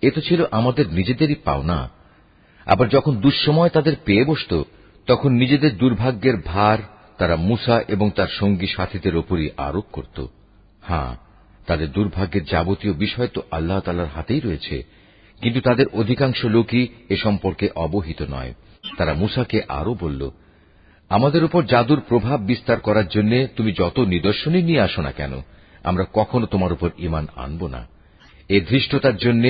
এ তো ছিল আমাদের নিজেদেরই পাওনা। আবার যখন দুঃসময় তাদের পেয়ে বসত, তখন নিজেদের দুর্ভাগ্যের ভার তারা মূসা এবং তার সঙ্গী সাথীদের ওপরই আরোপ করত। হ্যাঁ, তাদের দুর্ভাগ্যের যাবতীয় বিষয় তো আল্লাহ তাআলার হাতেই রয়েছে, কিন্তু তাদের অধিকাংশ লোকই এ সম্পর্কে অবহিত নয়। তারা মূসাকে আরো বলল, আমাদের উপর জাদুর প্রভাব বিস্তার করার জন্য তুমি যত নিদর্শনই নিয়ে আসো না কেন, আমরা কখনো তোমার উপর ঈমান আনব না। এ ধৃষ্টতার জন্য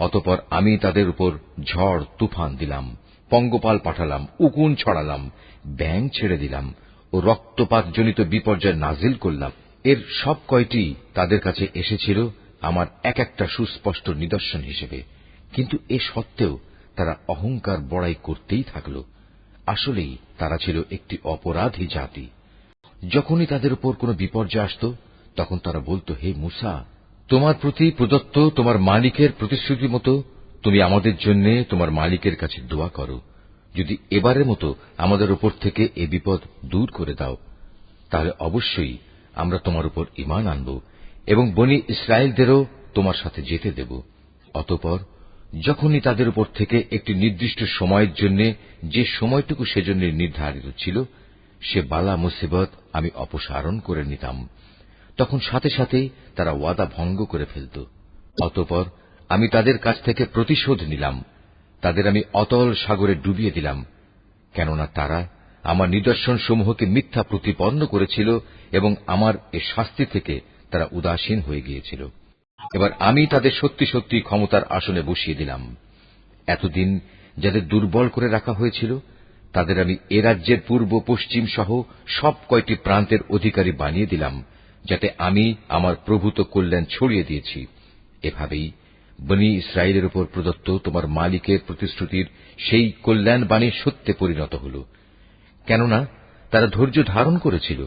অতঃপর আমি তাদের উপর ঝড় তুফান দিলাম, পঙ্গপাল পাঠালাম, উকুন ছড়ালাম, ব্যাঙ ছেড়ে দিলাম ও রক্তপাতজনিত বিপর্যয় নাজিল করলাম। এর সব কয়টি তাদের কাছে এসেছিল আমার এক একটা সুস্পষ্ট নিদর্শন হিসেবে, কিন্তু এ সত্ত্বেও তারা অহংকার বড়াই করতেই থাকল। আসলেই তারা ছিল একটি অপরাধী জাতি। যখনই তাদের উপর কোনো বিপর্যয় আসত, তখন তারা বলতো, হে মূসা, তোমার প্রতি প্রদত্ত তোমার মালিকের প্রতিশ্রুতি মতো তুমি আমাদের জন্য তোমার মালিকের কাছে দোয়া করো। যদি এবারের মতো আমাদের উপর থেকে এ বিপদ দূর করে দাও, তাহলে অবশ্যই আমরা তোমার উপর ঈমান আনব এবং বনী ইসরায়েলদেরও তোমার সাথে যেতে দেব। অতঃপর যখনই তাদের উপর থেকে একটি নির্দিষ্ট সময়ের জন্য, যে সময়টুকু সেজন্য নির্ধারিত ছিল, সে বালা মুসিবত আমি অপসারণ করে নিতাম, তখন সাথে সাথেই তারা ওয়াদা ভঙ্গ করে ফেলত। অতঃপর আমি তাদের কাছ থেকে প্রতিশোধ নিলাম, তাদের আমি অতল সাগরে ডুবিয়ে দিলাম, কেননা তারা আমার নিদর্শন সমূহকে মিথ্যা প্রতিপন্ন করেছিল এবং আমার এ শাস্তি থেকে তারা উদাসীন হয়ে গিয়েছিল। এবার আমি তাদের সত্যি সত্যি ক্ষমতার আসনে বসিয়ে দিলাম। এতদিন যাদের দুর্বল করে রাখা হয়েছিল, তাদের আমি এ রাজ্যের পূর্ব পশ্চিম সহ সব কয়টি প্রান্তের অধিকারী বানিয়ে দিলাম, যাতে আমি আমার প্রভূত কল্যাণ ছড়িয়ে দিয়েছি। এভাবেই বনী ইসরায়েলের উপর প্রদত্ত তোমার মালিকের প্রতিশ্রুতির সেই কল্যাণ বাণী সত্যে পরিণত হল, কেননা তারা ধৈর্য ধারণ করেছিল।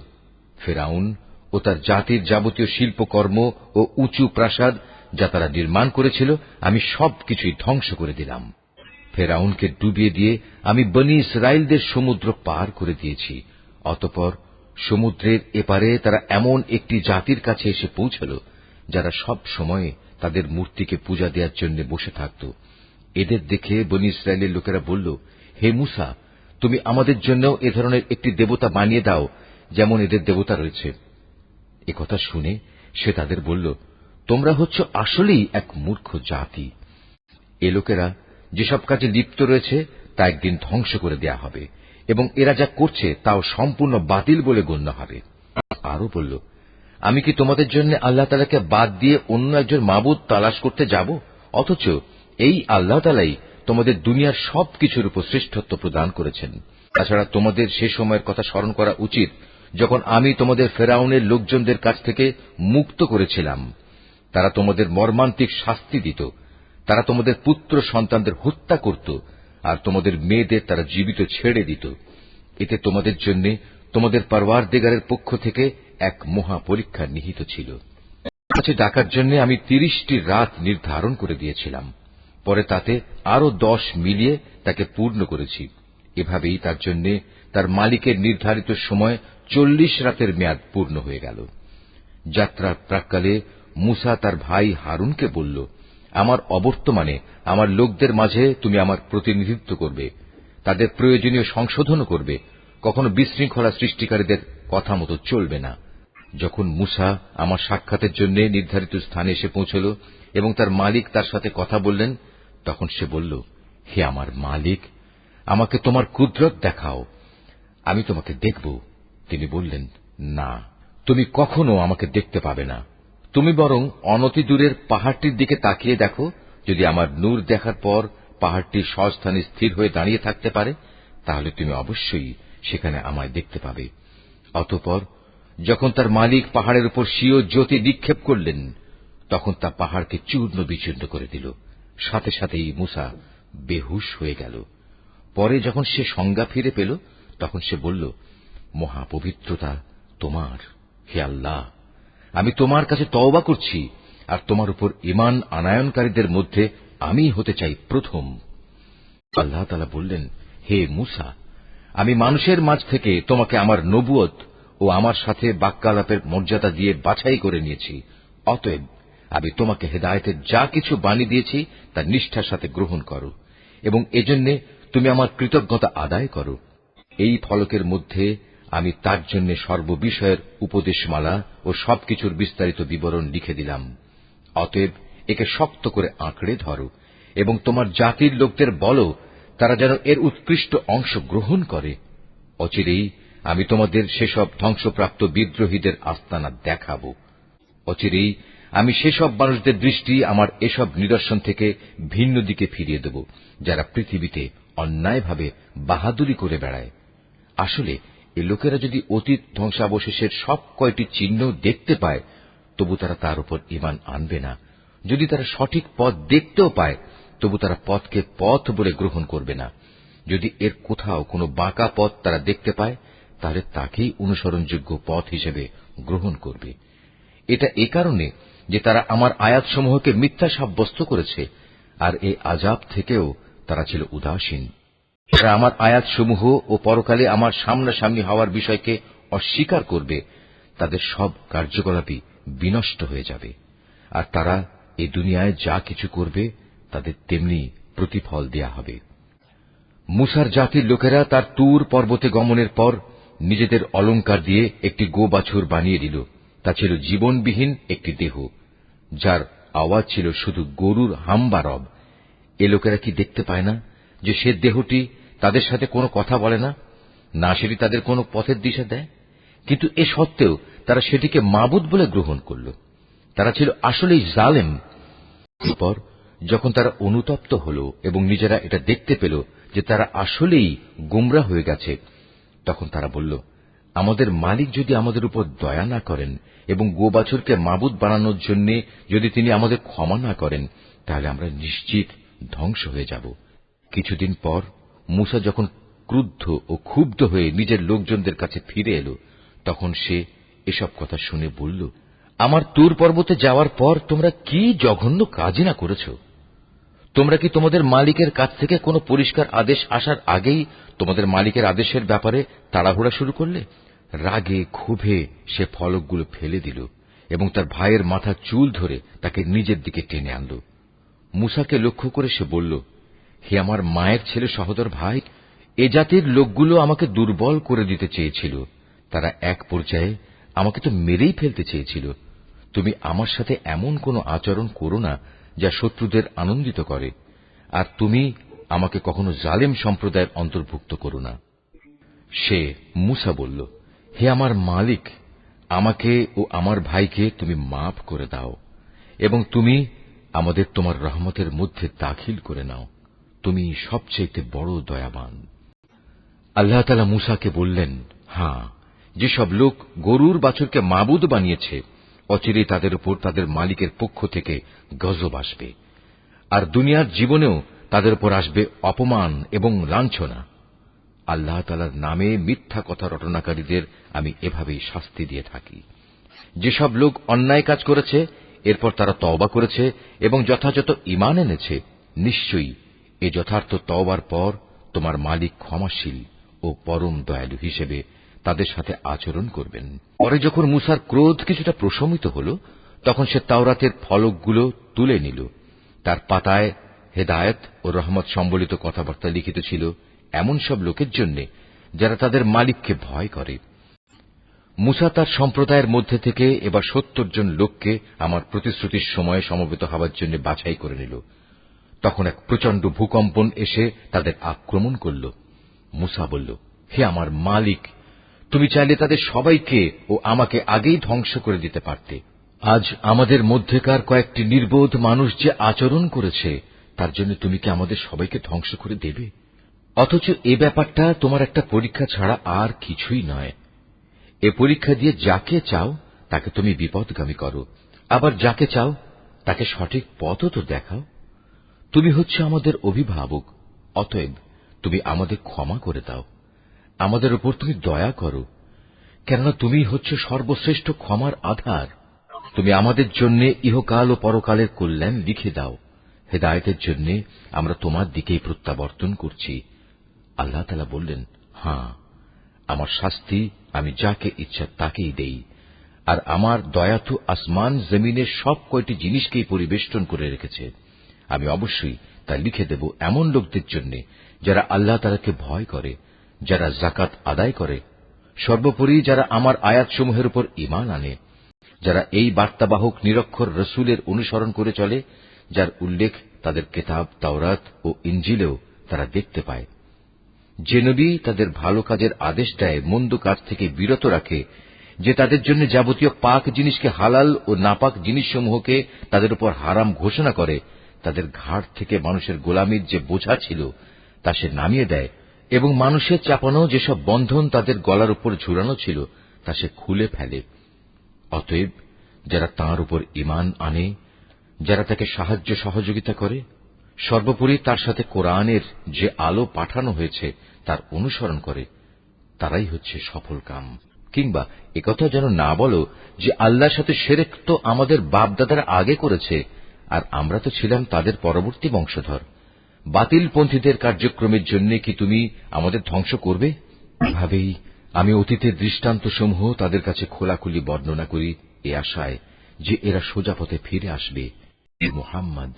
ফেরাউন ও তার জাতির যাবতীয় শিল্পকর্ম ও উঁচু প্রাসাদ যা তারা নির্মাণ করেছিল, আমি সবকিছুই ধ্বংস করে দিলাম। ফেরাউনকে ডুবিয়ে দিয়ে আমি বনী ইসরায়েলদের সমুদ্র পার করে দিয়েছি। অতঃপর সমুদ্রের এপারে তারা এমন একটি জাতির কাছে এসে পৌঁছল, যারা সব সময় তাদের মূর্তিকে পূজা দেওয়ার জন্য বসে থাকত। এদের দেখে বনী ইসরায়েলের লোকেরা বলল, হে মূসা, তুমি আমাদের জন্য এ ধরনের একটি দেবতা বানিয়ে দাও, যেমন এদের দেবতা রয়েছে। একথা শুনে সে তাদের বলল, তোমরা হচ্ছ আসলেই এক মূর্খ জাতি। এ লোকেরা যেসব কাজে লিপ্ত রয়েছে তা একদিন ধ্বংস করে দেয়া হবে এবং এরা যা করছে তাও সম্পূর্ণ বাতিল বলে গণ্য হবে। আরো বলল, আমি কি তোমাদের জন্য আল্লাহ তাআলাকে বাদ দিয়ে অন্য একজন মাবুদ তালাশ করতে যাব? অথচ এই আল্লাহ তাআলাই তোমাদের দুনিয়ার সবকিছুর উপর শ্রেষ্ঠত্ব প্রদান করেছেন। তাছাড়া তোমাদের সে সময়ের কথা স্মরণ করা উচিত, যখন আমি তোমাদের ফেরাউনের লোকজনদের কাছ থেকে মুক্ত করেছিলাম। তারা তোমাদের মর্মান্তিক শাস্তি দিত, তারা তোমাদের পুত্র সন্তানদের হত্যা করত, আর তোমাদের মেয়েদের তারা জীবিত ছেড়ে দিত। এতে তোমাদের জন্য তোমাদের পরওয়ারদিগারের পক্ষ থেকে এক মহা পরীক্ষা নিহিত ছিল। কাছে ডাকার জন্য আমি 30টি রাত নির্ধারণ করে দিয়েছিলাম, পরে তাতে আরো 10 মিলিয়ে তাকে পূর্ণ করেছি। এভাবেই তার জন্য তার মালিকের নির্ধারিত সময় 40 রাতের মেয়াদ পূর্ণ হয়ে গেল। যাত্রার প্রাক্কালে মূসা তার ভাই হারুনকে বলল, আমার অবর্তমানে আমার লোকদের মাঝে তুমি আমার প্রতিনিধিত্ব করবে, তাদের প্রয়োজনীয় সংশোধনও করবে, কখনো বিশৃঙ্খলা সৃষ্টিকারীদের কথা মতো চলবে না। যখন মূসা আমার সাক্ষাতের জন্য নির্ধারিত স্থানে এসে পৌঁছল এবং তার মালিক তার সাথে কথা বললেন, তখন সে বলল, হে আমার মালিক, আমাকে তোমার কুদরত দেখাও, আমি তোমাকে দেখব। তিনি বললেন, না, তুমি কখনো আমাকে দেখতে পাবে না। তুমি বরং অনতি দূরের পাহাড়টির দিকে তাকিয়ে দেখো, যদি আমার নূর দেখার পর পাহাড়টি স্বস্থানে স্থির হয়ে দাঁড়িয়ে থাকতে পারে, তাহলে তুমি অবশ্যই সেখানে আমায় দেখতে পাবে। অতঃপর যখন তার মালিক পাহাড়ের উপর স্বীয় জ্যোতি নিক্ষেপ করলেন, তখন তা পাহাড়কে চূর্ণ বিচূর্ণ করে দিল। সাথে সাথেই মূসা বেহুশ হয়ে গেল। পরে যখন সে সংজ্ঞা ফিরে পেল, তখন সে বলল, মহাপবিত্রতা তোমার, হে আল্লাহ, আমি তোমার কাছে তওবা করছি, আর তোমার উপর ঈমান আনায়নকারীদের মধ্যে আমি হতে চাই প্রথম। আল্লাহ তাআলা বললেন, হে মূসা, আমি মানুষের মাঝ থেকে তোমাকে আমার নবুয়ত ও আমার সাথে বাক্যালাপের মর্যাদা দিয়ে বাছাই করে নিয়েছি। অতএব আমি তোমাকে হেদায়েতের যা কিছু বাণী দিয়েছি তা নিষ্ঠার সাথে গ্রহণ করো, এবং এজন্য তুমি আমার কৃতজ্ঞতা আদায় করো। এই ফলকের মধ্যে আমি তার জন্য সর্ববিষয়ের উপদেশমালা ও সবকিছুর বিস্তারিত বিবরণ লিখে দিলাম। অতএব একে শক্ত করে আঁকড়ে ধরো, এবং তোমার জাতির লোকদের বলো, তারা যেন এর উৎকৃষ্ট অংশ গ্রহণ করে। অচিরেই আমি তোমাদের সেসব ধ্বংসপ্রাপ্ত বিদ্রোহীদের আস্তানা দেখাব। অচিরেই আমি সেসব মানুষদের দৃষ্টি আমার এসব নিদর্শন থেকে ভিন্ন দিকে ফিরিয়ে দেব, যারা পৃথিবীতে অন্যায়ভাবে বাহাদুরি করে বেড়ায়। আসলে এ লোকেরা যদি অতীত ধ্বংসাবশেষের সব কয়টি চিহ্ন দেখতে পায়, তবু তারা তার উপর ঈমান আনবে না। যদি তারা সঠিক পথ দেখতেও পায়, তবু তারা পথকে পথ বলে গ্রহণ করবে না। যদি এর কোথাও কোনো বাঁকা পথ তারা দেখতে পায়, তাহলে তাকেই অনুসরণযোগ্য পথ হিসেবে গ্রহণ করবে। এটা এ কারণে যে তারা আমার আয়াতসমূহকে মিথ্যা সাব্যস্ত করেছে, আর এই আযাব থেকেও তারা ছিল উদাসীন। যারা আমার আয়াতসমূহ ও পরকালে আমার সামনাসামনি হওয়ার বিষয়কে অস্বীকার করবে, তাদের সব কার্যকলাপই বিনষ্ট হয়ে যাবে, আর তারা এই দুনিয়ায় যা কিছু করবে তাদের তেমনি প্রতিফল দেয়া হবে। মূসার জাতির লোকেরা তার তুর পর্বতে গমনের পর নিজেদের অলংকার দিয়ে একটি গোবাছুর বানিয়ে দিল। তা ছিল জীবনবিহীন একটি দেহ, যার আওয়াজ ছিল শুধু গরুর হাম্বা-রব। এ লোকেরা কি দেখতে পায় না যে সে দেহটি তাদের সাথে কোনো কথা বলে না, না সেটি তাদের কোনো পথের দিশা দেয়? কিন্তু এ সত্ত্বেও তারা সেটিকে মাবুদ বলে গ্রহণ করল। তারা ছিল আসলেই জালেম। এরপর যখন তারা অনুতপ্ত হল এবং নিজেরা এটা দেখতে পেল যে তারা আসলেই গোমরা হয়ে গেছে, তখন তারা বলল, আমাদের মালিক যদি আমাদের উপর দয়া না করেন এবং গোবাছুরকে মাবুদ বানানোর জন্য যদি তিনি আমাদের ক্ষমা না করেন, তাহলে আমরা নিশ্চিত ধ্বংস হয়ে যাব। কিছুদিন পর মূসা যখন ক্রুদ্ধ ও ক্ষুব্ধ হয়ে নিজের লোকজনদের কাছে ফিরে এল, তখন সে এসব কথা শুনে বলল, আমার তুর পর্বতে যাওয়ার পর তোমরা কি জঘন্য কাজই না করেছ। তোমরা কি তোমাদের মালিকের কাছ থেকে কোনো পরিষ্কার আদেশ আসার আগেই তোমাদের মালিকের আদেশের ব্যাপারে তাড়াহুড়া শুরু করলে? রাগে ক্ষোভে সে ফলকগুলো ফেলে দিল এবং তার ভাইয়ের মাথার চুল ধরে তাকে নিজের দিকে টেনে আনল। মূসাকে লক্ষ্য করে সে বলল, হে আমার মায়ের ছেলে সহোদর ভাই, এ জাতির লোকগুলো আমাকে দুর্বল করে দিতে চেয়েছিল। তারা এক পর্যায়ে আমাকে তো মেরেই ফেলতে চেয়েছিল। তুমি আমার সাথে এমন কোন আচরণ করো না যা শত্রুদের আনন্দিত করে, আর তুমি আমাকে কখনো জালেম সম্প্রদায়ের অন্তর্ভুক্ত করো না। সে মূসা বলল, হে আমার মালিক, আমাকে ও আমার ভাইকে তুমি মাফ করে দাও, এবং তুমি আমাদের তোমার রহমতের মধ্যে দাখিল করে নাও। তুমি সবচেয়ে বড় দয়াবান। আল্লাহ তাআলা মূসাকে বললেন, হ্যাঁ, যেসব লোক গরুর বাছুরকে মাবুদ বানিয়েছে, অচিরেই তাদের উপর তাদের মালিকের পক্ষ থেকে গজব আসবে, আর দুনিয়ার জীবনেও তাদের উপর আসবে অপমান এবং লাঞ্ছনা। আল্লাহ তাআলার নামে মিথ্যা কথা রটনাকারীদের আমি এভাবেই শাস্তি দিয়ে থাকি। যেসব লোক অন্যায় কাজ করেছে, এরপর তারা তওবা করেছে এবং যথাযথ ঈমান এনেছে, নিশ্চয়ই এ যথার্থ তওবার পর তোমার মালিক ক্ষমাশীল ও পরম দয়ালু হিসেবে তাদের সাথে আচরণ করবেন। পরে যখন মূসার ক্রোধ কিছুটা প্রশমিত হল, তখন সে তাওরাতের ফলকগুলো তুলে নিল। তার পাতায় হেদায়েত ও রহমত সম্বলিত কথাবার্তা লিখিত ছিল এমন সব লোকের জন্য যারা তাদের মালিককে ভয় করে। মূসা তার সম্প্রদায়ের মধ্যে থেকে এবার ৭০ জন লোককে আমার প্রতিশ্রুতির সময়ে সমবেত হওয়ার জন্য বাছাই করে নিল। তখন এক প্রচন্ড ভূকম্পন এসে তাদের আক্রমণ করল। মূসা বলল, হে আমার মালিক, তুমি চাইলে তাদের সবাইকে ও আমাকে আগেই ধ্বংস করে দিতে পারতে, আজ আমাদের মধ্যেকার কয়েকটি নির্বোধ মানুষ যে আচরণ করেছে তার জন্য তুমি কি আমাদের সবাইকে ধ্বংস করে দেবে? অথচ এ ব্যাপারটা তোমার একটা পরীক্ষা ছাড়া আর কিছুই নয়। এ পরীক্ষা দিয়ে যাকে চাও তাকে তুমি বিপদগামী করো, আবার যাকে চাও তাকে সঠিক পথও তো দেখাও। তুমি হচ্ছে আমাদের অভিভাবক, অতএব তুমি আমাদের ক্ষমা করে দাও, আমাদের উপর তুমি দয়া করো, কেননা তুমি হচ্ছে সর্বশ্রেষ্ঠ ক্ষমার আধার। তুমি আমাদের জন্য ইহকাল ও পরকালের কল্যাণ লিখে দাও। হেদায়েতের জন্য আমরা তোমার দিকেই প্রত্যাবর্তন করছি। আল্লাহ তাআলা বললেন, হ্যাঁ, আমার শাস্তি আমি যাকে ইচ্ছা তাকেই দেই, আর আমার দয়া তো আসমান জমিনের সব কয়টি জিনিসকেই পরিবেষ্টন করে রেখেছে। আমি অবশ্যই তা লিখে দেব এমন লোকদের জন্য যারা আল্লাহ তাআলাকে ভয় করে, যারা যাকাত আদায় করে, সর্বোপরি যারা আমার আয়াতসমূহের উপর ঈমান আনে, যারা এই বার্তাবাহক নিরক্ষর রসুলের অনুসরণ করে চলে, যার উল্লেখ তাদের কিতাব তাওরাত ও ইনজিলেও তারা দেখতে পায়। যে নবী তাদের ভালো কাজের আদেশ দেয়, মন্দ কাজ থেকে বিরত রাখে, যে তাদের জন্য যাবতীয় পাক জিনিসকে হালাল ও নাপাক জিনিসসমূহকে তাদের উপর হারাম ঘোষণা করে, তাদের ঘাড় থেকে মানুষের গোলামির যে বোঝা ছিল তা সে নামিয়ে দেয়, এবং মানুষের চাপানো যেসব বন্ধন তাদের গলার উপর ঝুলানো ছিল তা সে খুলে ফেলে। অতএব যারা তাঁর উপর ঈমান আনে, যারা তাকে সাহায্য সহযোগিতা করে, সর্বোপরি তার সাথে কোরআনের যে আলো পাঠানো হয়েছে তার অনুসরণ করে, তারাই হচ্ছে সফল কাম। কিংবা একথা যেন না বলো যে আল্লাহর সাথে শিরক তো আমাদের বাপদাদারা আগে করেছে, আর আমরা তো ছিলাম তাদের পরবর্তী বংশধর। বাতিলপন্থীদের কার্যক্রমের জন্য কি তুমি আমাদের ধ্বংস করবে? এভাবেই আমি অতীতের দৃষ্টান্তসমূহ তাদের কাছে খোলাখুলি বর্ণনা করি, এ আশায় যে এরা সোজা পথে ফিরে আসবে। মুহাম্মদ,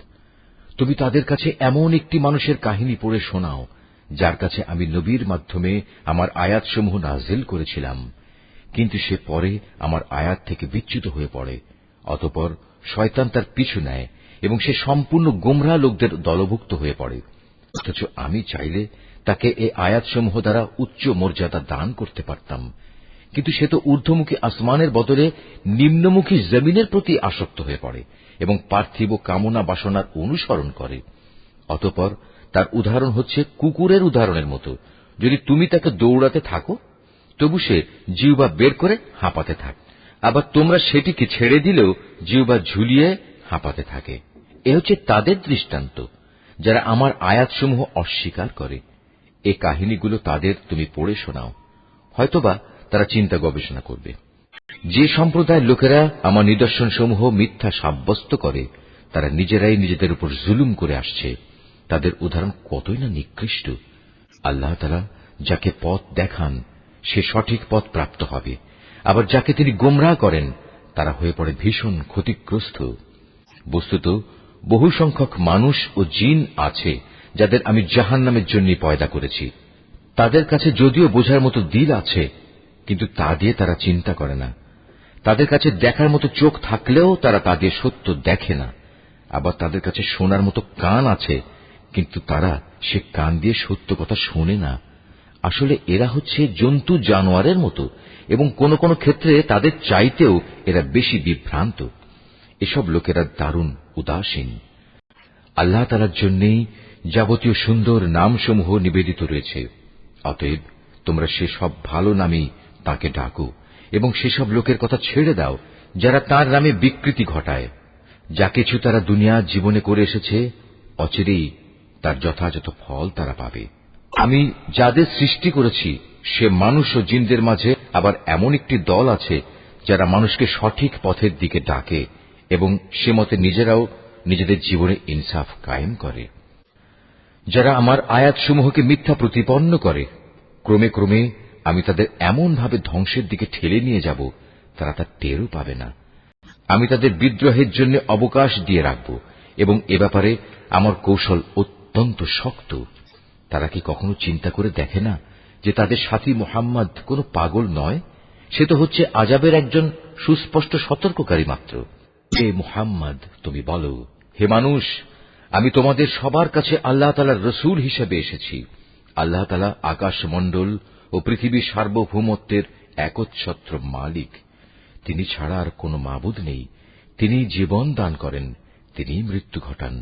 তুমি তাদের কাছে এমন একটি মানুষের কাহিনী পড়ে শোনাও যার কাছে আমি নবীর মাধ্যমে আমার আয়াতসমূহ নাযিল করেছিলাম, কিন্তু সে পরে আমার আয়াত থেকে বিচ্যুত হয়ে পড়ে। অতঃপর শয়তান তার পিছু নেয় এবং সে সম্পূর্ণ গোমরাহ লোকদের দলভুক্ত হয়ে পড়ে। অথচ আমি চাইলে তাকে এই আয়াতসমূহ দ্বারা উচ্চ মর্যাদা দান করতে পারতাম, কিন্তু সে তো ঊর্ধ্বমুখী আসমানের বদলে নিম্নমুখী জমিনের প্রতি আসক্ত হয়ে পড়ে এবং পার্থিব কামনা বাসনার অনুসরণ করে। অতঃপর তার উদাহরণ হচ্ছে কুকুরের উদাহরণের মতো। যদি তুমি তাকে দৌড়াতে থাকো তবু সে জিহ্বা বের করে হাঁপাতে থাকে, আবার তোমরা সেটিকে ছেড়ে দিলেও জিহ্বা ঝুলিয়ে হাঁপাতে থাকে। এ হচ্ছে তাদের দৃষ্টান্ত যারা আমার আয়াতসমূহ অস্বীকার করে। এ কাহিনীগুলো তাদের তুমি পড়ে শোনাও, হয়তোবা তারা চিন্তা গবেষণা করবে। যে সম্প্রদায়ের লোকেরা আমার নিদর্শনসমূহ মিথ্যা সাব্যস্ত করে তারা নিজেরাই নিজেদের উপর জুলুম করে আসছে। তাদের উদাহরণ কতই না নিকৃষ্ট। আল্লাহ তাআলা যাকে পথ দেখান সে সঠিক পথ প্রাপ্ত হবে, আবার যাকে তিনি গোমরাহ করেন তারা হয়ে পড়ে ভীষণ ক্ষতিগ্রস্ত। বস্তুত বহু সংখ্যক মানুষ ও জিন আছে যাদের আমি জাহান্নামের জন্য পয়দা করেছি। তাদের কাছে যদিও বোঝার মতো দিল আছে, কিন্তু তা দিয়ে তারা চিন্তা করে না। তাদের কাছে দেখার মতো চোখ থাকলেও তারা তা দিয়ে সত্য দেখে না। আবার তাদের কাছে শোনার মতো কান আছে, কিন্তু তারা সে কান দিয়ে সত্য কথা শোনে না। আসলে এরা হচ্ছে জন্তু জানোয়ারের মতো, এবং কোন কোন ক্ষেত্রে তাদের চাইতেও এরা বেশি বিভ্রান্ত। এসব লোকেরা দারুণ উদাসীন। আল্লাহ তাআলার জন্যই যাবতীয় সুন্দর নামসমূহ নিবেদিত রয়েছে। অতএব তোমরা সেসব ভালো নামেই তাকে ডাকো এবং সেসব লোকের কথা ছেড়ে দাও যারা তার নামে বিকৃতি ঘটায়। যা কিছু তারা দুনিয়া জীবনে করে এসেছে অচিরেই তার যথাযথ ফল তারা পাবে। আমি যাদের সৃষ্টি করেছি সে মানুষ ও জিনদের মাঝে আবার এমন একটি দল আছে যারা মানুষকে সঠিক পথের দিকে ডাকে এবং সে মতে নিজেরাও নিজেদের জীবনে ইনসাফ কায়েম করে। যারা আমার আয়াতসমূহকে মিথ্যা প্রতিপন্ন করে, ক্রমে ক্রমে আমি তাদের এমন ভাবে ধ্বংসের দিকে ঠেলে নিয়ে যাব তারা তা টেরও পাবে না। আমি তাদের বিদ্রোহের জন্য অবকাশ দিয়ে রাখব এবং এ ব্যাপারে আমার কৌশল অত্যন্ত শক্ত। তারা কি কখনো চিন্তা করে দেখে না যে তাদের সাথী মুহাম্মদ কোন পাগল নয়, সে তো হচ্ছে আযাবের একজন সুস্পষ্ট সতর্ককারী মাত্র। হে মুহাম্মদ, তুমি বলো, হে মানুষ, আমি তোমাদের সবার কাছে আল্লাহ তাআলার রসুল হিসেবে এসেছি। আল্লাহ তাআলা আকাশমণ্ডল ও পৃথিবীর সার্বভৌমত্বের একচ্ছত্র মালিক। তিনি ছাড়া আর কোন মাবুদ নেই। তিনি জীবন দান করেন, তিনি মৃত্যু ঘটান।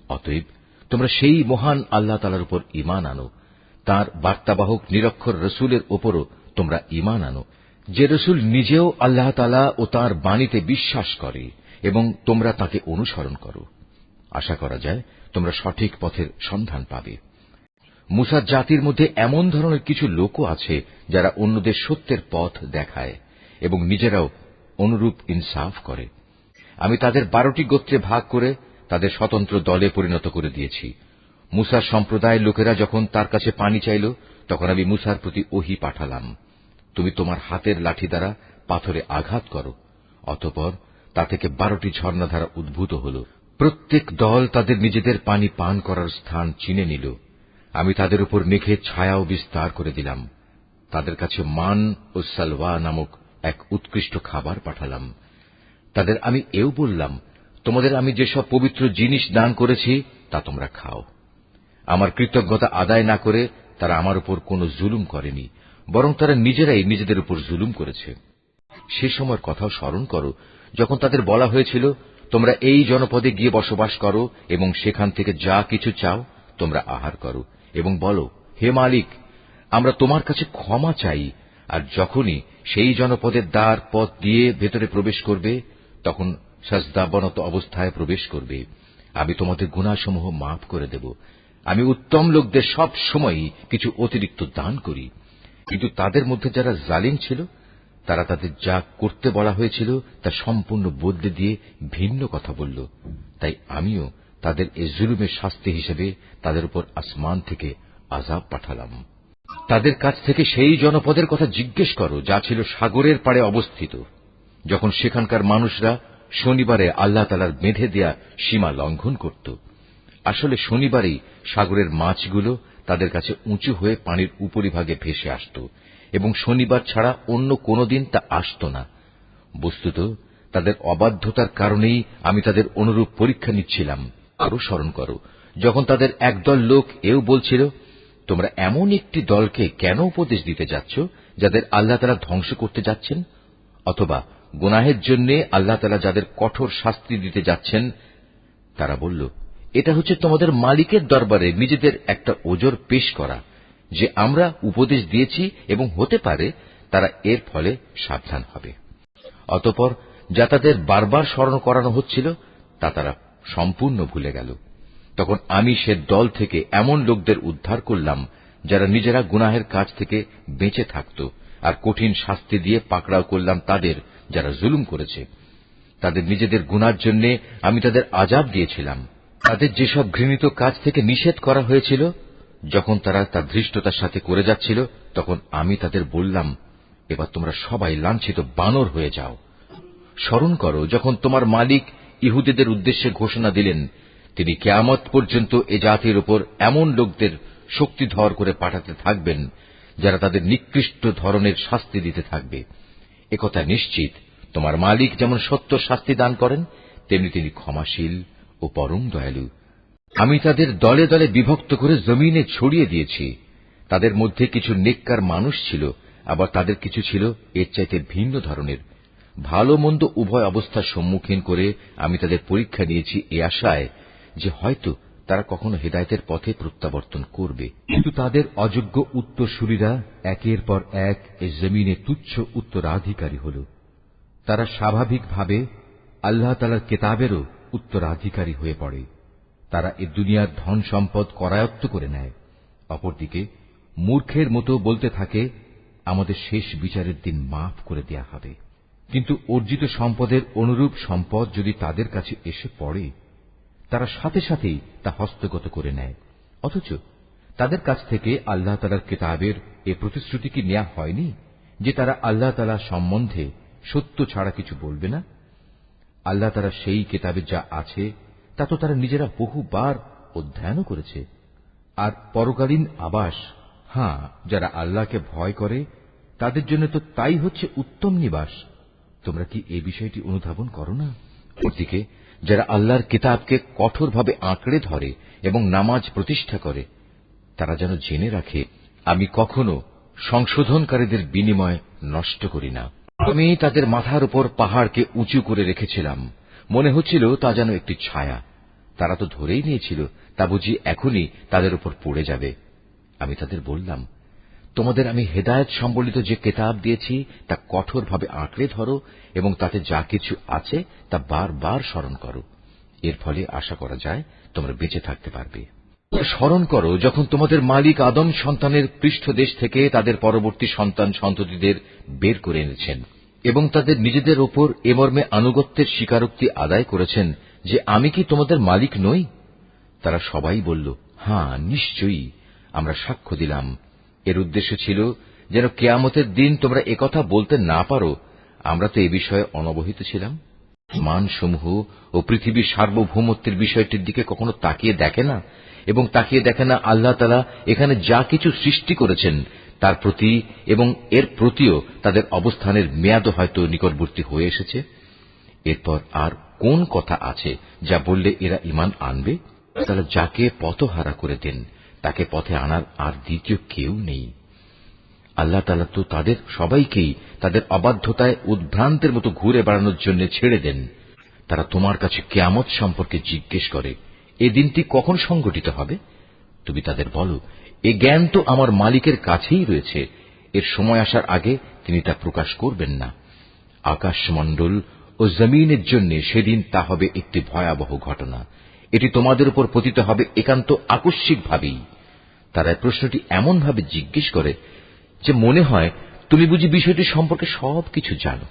অতএব তোমরা সেই মহান আল্লাহ তাআলার উপর ঈমান আনো। তাঁর বার্তাবাহক নিরক্ষর রসুলের উপরও তোমরা ঈমান আনো, যে রসুল নিজেও আল্লাহ তাআলা ও তাঁর বাণীতে বিশ্বাস করে এবং তোমরা তাকে অনুসরণ করো। আশা করা যায় তোমরা সঠিক পথের সন্ধান পাবে। মুসার জাতির মধ্যে এমন ধরনের কিছু লোকও আছে যারা অন্যদের সত্যের পথ দেখায় এবং নিজেরাও অনুরূপ ইনসাফ করে। আমি তাদের 12টি গোত্রে ভাগ করে তাদের স্বতন্ত্র দলে পরিণত করে দিয়েছি। মুসার সম্প্রদায়ের লোকেরা যখন তার কাছে পানি চাইল, তখন আমি মুসার প্রতি ওহী পাঠালাম, তুমি তোমার হাতের লাঠি দ্বারা পাথরে আঘাত করো। অতঃপর তা থেকে 12টি ঝর্ণাধারা উদ্ভূত হল। প্রত্যেক দল তাদের নিজেদের পানি পান করার স্থান চিনে নিল। আমি তাদের উপর মেঘের ছায়াও বিস্তার করে দিলাম। তাদের কাছে মান ও সালওয়া নামক এক উৎকৃষ্ট খাবার পাঠালাম। তাদের আমি এও বললাম, তোমাদের আমি যেসব পবিত্র জিনিস দান করেছি তা তোমরা খাও। আমার কৃতজ্ঞতা আদায় না করে তারা আমার উপর কোনো জুলুম করেনি, বরং তারা নিজেরাই নিজেদের উপর জুলুম করেছে। সে সময়ের কথাও স্মরণ করো যখন তাদের বলা হয়েছিল, তোমরা এই জনপদে গিয়ে বসবাস করো এবং সেখান থেকে যা কিছু চাও তোমরা আহার করো এবং বলো, হে মালিক, আমরা তোমার কাছে ক্ষমা চাই। আর যখনই সেই জনপদের দ্বার পথ দিয়ে ভেতরে প্রবেশ করবে, তখন সাজদাবনত অবস্থায় প্রবেশ করবে। আমি তোমাদের গুনাহসমূহ মাফ করে দেব। আমি উত্তম লোকদের সব সময়ই কিছু অতিরিক্ত দান করি। কিন্তু তাদের মধ্যে যারা জালিম ছিল, তারা তাদের যা করতে বলা হয়েছিল তা সম্পূর্ণ বদলে দিয়ে ভিন্ন কথা বলল। তাই আমিও তাদের এ জুলুমের শাস্তি হিসেবে তাদের উপর আসমান থেকে আযাব পাঠালাম। তাদের কাছ থেকে সেই জনপদের কথা জিজ্ঞেস করো যা ছিল সাগরের পাড়ে অবস্থিত, যখন সেখানকার মানুষরা শনিবারে আল্লাহ তাআলার বেঁধে দেয়া সীমা লঙ্ঘন করত। আসলে শনিবারেই সাগরের মাছগুলো তাদের কাছে উঁচু হয়ে পানির উপরিভাগে ভেসে আসত এবং শনিবার ছাড়া অন্য কোনো দিন তা আসত না। বস্তুত তাদের অবাধ্যতার কারণেই আমি তাদের অনুরূপ পরীক্ষা নিচ্ছিলাম। আরো স্মরণ করো যখন তাদের একদল লোক এও বলছিল, তোমরা এমন একটি দলকে কেন উপদেশ দিতে যাচ্ছ যাদের আল্লাহ তাআলা ধ্বংস করতে যাচ্ছেন, অথবা গুনাহের জন্য আল্লাহ তাআলা যাদের কঠোর শাস্তি দিতে যাচ্ছেন। তারা বলল, এটা হচ্ছে তোমাদের মালিকের দরবারে নিজেদের একটা ওজর পেশ করা যে আমরা উপদেশ দিয়েছি এবং হতে পারে তারা এর ফলে সাবধান হবে। অতঃপর যা তাদের বারবার স্মরণ করানো হচ্ছিল তা তারা সম্পূর্ণ ভুলে গেল। তখন আমি সে দল থেকে এমন লোকদের উদ্ধার করলাম যারা নিজেরা গুনাহের কাজ থেকে বেঁচে থাকত, আর কঠিন শাস্তি দিয়ে পাকড়াও করলাম তাদের যারা জুলুম করেছে। তাদের নিজেদের গুনার জন্য আমি তাদের আযাব দিয়েছিলাম। তাদের যেসব ঘৃণিত কাজ থেকে নিষেধ করা হয়েছিল, যখন তারা তা ধৃষ্টতার সাথে করে যাচ্ছিল, তখন আমি তাদের বললাম, এবার তোমরা সবাই লাঞ্ছিত বানর হয়ে যাও। স্মরণ করো যখন তোমার মালিক ইহুদীদের উদ্দেশ্যে ঘোষণা দিলেন, তিনি কিয়ামত পর্যন্ত এ জাতির উপর এমন লোকদের শক্তিধর করে পাঠাতে থাকবেন যারা তাদের নিকৃষ্ট ধরনের শাস্তি দিতে থাকবে। একথা নিশ্চিত, তোমার মালিক যেমন সত্য শাস্তি দান করেন, তেমনি তিনি ক্ষমাশীল ও পরম দয়ালু। আমি তাদের দলে দলে বিভক্ত করে জমিনে ছড়িয়ে দিয়েছি। তাদের মধ্যে কিছু নেককার মানুষ ছিল, আবার তাদের কিছু ছিল এর চাইতে ভিন্ন ধরনের। ভালো মন্দ উভয় অবস্থার সম্মুখীন করে আমি তাদের পরীক্ষা নিয়েছি এ আশায় যে হয়তো তারা কখনো হেদায়েতের পথে প্রত্যাবর্তন করবে। কিন্তু তাদের অযোগ্য উত্তরসূরিরা একের পর এক এ জমিনে তুচ্ছ উত্তরাধিকারী হল। তারা স্বাভাবিকভাবে আল্লাহ তাআলার কিতাবেরও উত্তরাধিকারী হয়ে পড়ে। তারা এ দুনিয়ার ধন সম্পদ করায়ত্ত করে নেয়। অপরদিকে মূর্খের মতো বলতে থাকে, আমাদের শেষ বিচারের দিন মাফ করে দেয়া হবে। কিন্তু অর্জিত সম্পদের অনুরূপ সম্পদ যদি তাদের কাছে এসে পড়ে, তারা সাথে সাথেই তা হস্তগত করে নেয়। অথচ তাদের কাছ থেকে আল্লাহ তাআলার কিতাবের এ প্রতিশ্রুতি কি নেওয়া হয়নি যে তারা আল্লাহ তাআলা সম্বন্ধে সত্য ছাড়া কিছু বলবে না? আল্লাহ তাআলা সেই কিতাবে যা আছে তা তো তারা নিজেরা বহুবার অধ্যয়নও করেছে। আর পরকালীন আবাস, যারা আল্লাহকে ভয় করে তাদের জন্য তো তাই হচ্ছে উত্তম নিবাস। তোমরা কি এই বিষয়টি অনুধাবন করো না? ওদিকে যারা আল্লাহর কিতাবকে কঠোরভাবে আঁকড়ে ধরে এবং নামাজ প্রতিষ্ঠা করে, তারা যেন জেনে রাখে, আমি কখনো সংশোধনকারীদের বিনিময় নষ্ট করি না। আমি তাদের মাথার উপর পাহাড়কে উঁচু করে রেখেছিলাম, মনে হচ্ছিল তা যেন একটি ছায়া। তারা তো ধরেই নিয়েছিল তা বুঝি এখনই তাদের উপর পড়ে যাবে। আমি তাদের বললাম, তোমাদের আমি হেদায়েত সম্বলিত যে কেতাব দিয়েছি তা কঠোরভাবে আঁকড়ে ধরো এবং তাতে যা কিছু আছে তা বারবার স্মরণ করো। এর ফলে আশা করা যায় তোমরা বেঁচে থাকতে পারবে। স্মরণ করো যখন তোমাদের মালিক আদম সন্তানের পৃষ্ঠদেশ থেকে তাদের পরবর্তী সন্তান সন্ততিদের বের করে এনেছেন এবং তাদের নিজেদের ওপর এ মর্মে আনুগত্যের স্বীকারোক্তি আদায় করেছেন যে আমি কি তোমাদের মালিক নই? তারা সবাই বলল, হ্যাঁ, নিশ্চয়ই আমরা সাক্ষ্য দিলাম। এর উদ্দেশ্য ছিল যেন কিয়ামতের দিন তোমরা একথা বলতে না পারো, আমরা তো এ বিষয়ে অনবহিত ছিলাম। মানসমূহ ও পৃথিবীর সার্বভৌমত্বের বিষয়টির দিকে কখনো তাকিয়ে দেখে না এবং তাকিয়ে দেখে না আল্লাহ তাআলা এখানে যা কিছু সৃষ্টি করেছেন তার প্রতি এবং এর প্রতিও তাদের অবস্থানের মেয়াদও হয়তো নিকটবর্তী হয়ে এসেছে। এরপর আর কোন কথা আছে যা বললে এরা ঈমান আনবে? তারা যাকে পথহারা করে দেন তাকে পথে আনার আর দ্বিতীয় কেউ নেই। আল্লাহ তাআলা তো তাদের সবাইকেই তাদের অবাধ্যতায় উদ্ভ্রান্তের মতো ঘুরে বেড়ানোর জন্য ছেড়ে দেন। তারা তোমার কাছে কিয়ামত সম্পর্কে জিজ্ঞেস করে, এ দিনটি কখন সংঘটিত হবে? তুমি তাদের বলো, এ জ্ঞান তো আমার মালিকের কাছেই রয়েছে, এর সময় আসার আগে তিনি তা প্রকাশ করবেন না। আকাশমণ্ডল ও জমিনের জন্য সেদিন তা হবে একটি ভয়াবহ ঘটনা। এটি তোমাদের উপর পতিত হবে একান্ত আকস্মিকভাবেই। তারা প্রশ্নটি এমনভাবে জিজ্ঞেস করে যে মনে হয় তুমি বুঝি বিষয়টি সম্পর্কে সবকিছু জানো।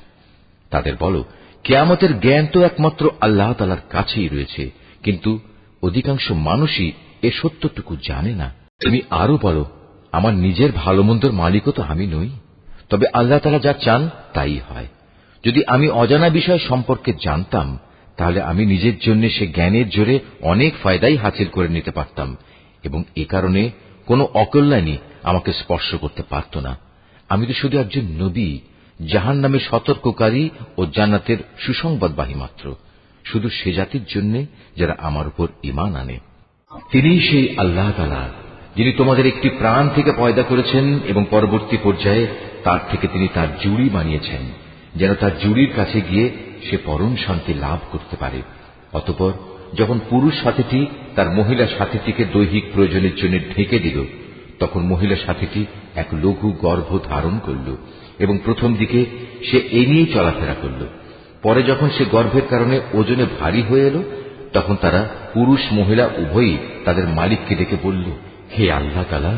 তাদের বলো, কিয়ামতের জ্ঞান তো একমাত্র আল্লাহ তাআলার কাছেই রয়েছে, কিন্তু অধিকাংশ মানুষই এ সত্যটুকু জানে না। তুমি আরো বলো, আমার নিজের ভালো মন্দর মালিকও তো আমি নই, তবে আল্লাহ তাআলা যা চান তাই হয়। যদি আমি অজানা বিষয় সম্পর্কে জানতাম তাহলে আমি নিজের জন্য সে জ্ঞানের জোরে অনেক ফায়দাই হাসিল করে নিতে পারতাম এবং এ কারণে কোনো অকল্যাণই আমাকে স্পর্শ করতে পারত না। আমি তো শুধু একজন নবী, জাহান্নামের সতর্ককারী ও জান্নাতের সুসংবাদবাহী মাত্র, শুধু সে জাতির জন্য যারা আমার উপর ঈমান আনে। তিনিই সেই আল্লাহ তাআলা যিনি তোমাদের একটি প্রাণ থেকে পয়দা করেছেন এবং পরবর্তী পর্যায়ে তার থেকে তিনি তার জুড়ি বানিয়েছেন যেন তার জুড়ির কাছে গিয়ে সে পরম শান্তি লাভ করতে পারে। অতঃপর যখন পুরুষ সাথীটি তার মহিলা সাথীটিকে দৈহিক প্রয়োজনের জন্য ঢেকে দিল, তখন মহিলা সাথীটি এক লঘু গর্ভ ধারণ করল এবং প্রথম দিকে সে এ নিয়েই চলাফেরা করল। পরে যখন সে গর্ভের কারণে ওজনে ভারী হয়ে এলো, তখন তারা পুরুষ মহিলা উভয়ই তাদের মালিককে ডেকে বলল, হে আল্লাহ তাআলা,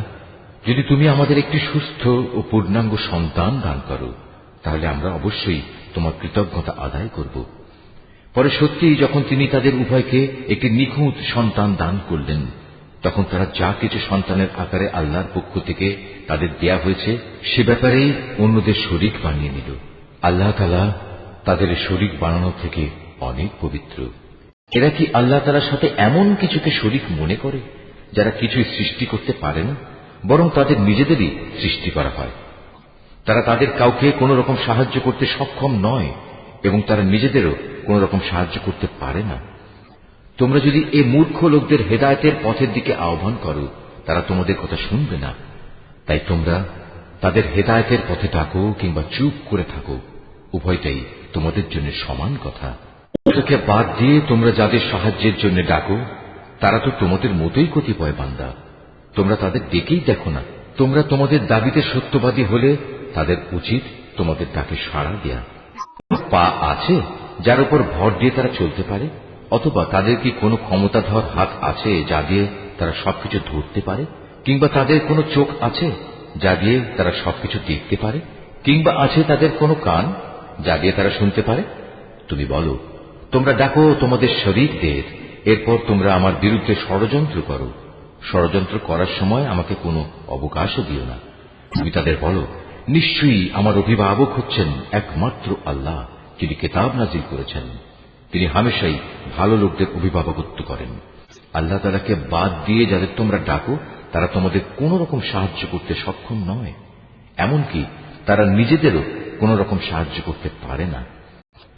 যদি তুমি আমাদের একটি সুস্থ ও পূর্ণাঙ্গ সন্তান দান করো তাহলে আমরা অবশ্যই তোমার কৃতজ্ঞতা আদায় করব। পরে সত্যিই যখন তিনি তাদের উভয়কে একটি নিখুঁত সন্তান দান করলেন, তখন তারা যা কিছু সন্তানের আকারে আল্লাহর পক্ষ থেকে তাদের দেয়া হয়েছে সে ব্যাপারেই অন্যদের শরীক বানিয়ে নিল। আল্লাহ তাআলা তাদের শরীক বানানো থেকে অনেক পবিত্র। এরা কি আল্লাহ তাআলার সাথে এমন কিছুকে শরীক মনে করে যারা কিছুই সৃষ্টি করতে পারে না, বরং তাদের নিজেদেরই সৃষ্টি করা হয়। তারা তাদের কাউকে কোন রকম সাহায্য করতে সক্ষম নয় এবং তারা নিজেদেরও কোন রকম সাহায্য করতে পারে না। তোমরা যদি এই মূর্খ লোকদের হেদায়েতের পথের দিকে আহ্বান করো, তারা তোমাদের কথা শুনবে না। তাই তোমরা তাদের হেদায়েতের পথে ডাকো কিংবা চুপ করে থাকো, উভয়টাই তোমাদের জন্য সমান কথা। ওদেরকে বাদ দিয়ে তোমরা যাদের সাহায্যের জন্য ডাকো তারা তো তোমাদের মতোই কতিপয় বান্দা, তোমরা তাদের ডেকেই দেখো না। তোমরা তোমাদের দাবিতে সত্যবাদী হলে তাদের উচিত তোমাদের ডাকে সাড়া দেয়া। পা আছে যার উপর ভর দিয়ে তারা চলতে পারে, অথবা তাদের কি কোনো ক্ষমতাধর হাত আছে যা দিয়ে তারা সবকিছু ধরতে পারে, কিংবা তাদের কোনো চোখ আছে যা দিয়ে তারা সবকিছু দেখতে পারে, কিংবা আছে তাদের কোনো কান যা দিয়ে তারা শুনতে পারে? তুমি বলো, তোমরা ডাকো তোমাদের শরীকদের, এরপর তোমরা আমার বিরুদ্ধে ষড়যন্ত্র করো। ষড়যন্ত্র করার সময় আমাকে কোনো অবকাশও দিও না। তুমি তাদের বলো, নিশ্চয়ই আমার অভিভাবক হচ্ছেন একমাত্র আল্লাহ, যিনি কিতাব নাজিল করেছেন। তিনি হামেশাই ভালো লোকদের অভিভাবকত্ব করেন। আল্লাহ তাআলাকে বাদ দিয়ে যাদের তোমরা ডাকো তারা তোমাদের কোন রকম সাহায্য করতে সক্ষম নয়, এমনকি তারা নিজেদেরও কোন রকম সাহায্য করতে পারে না।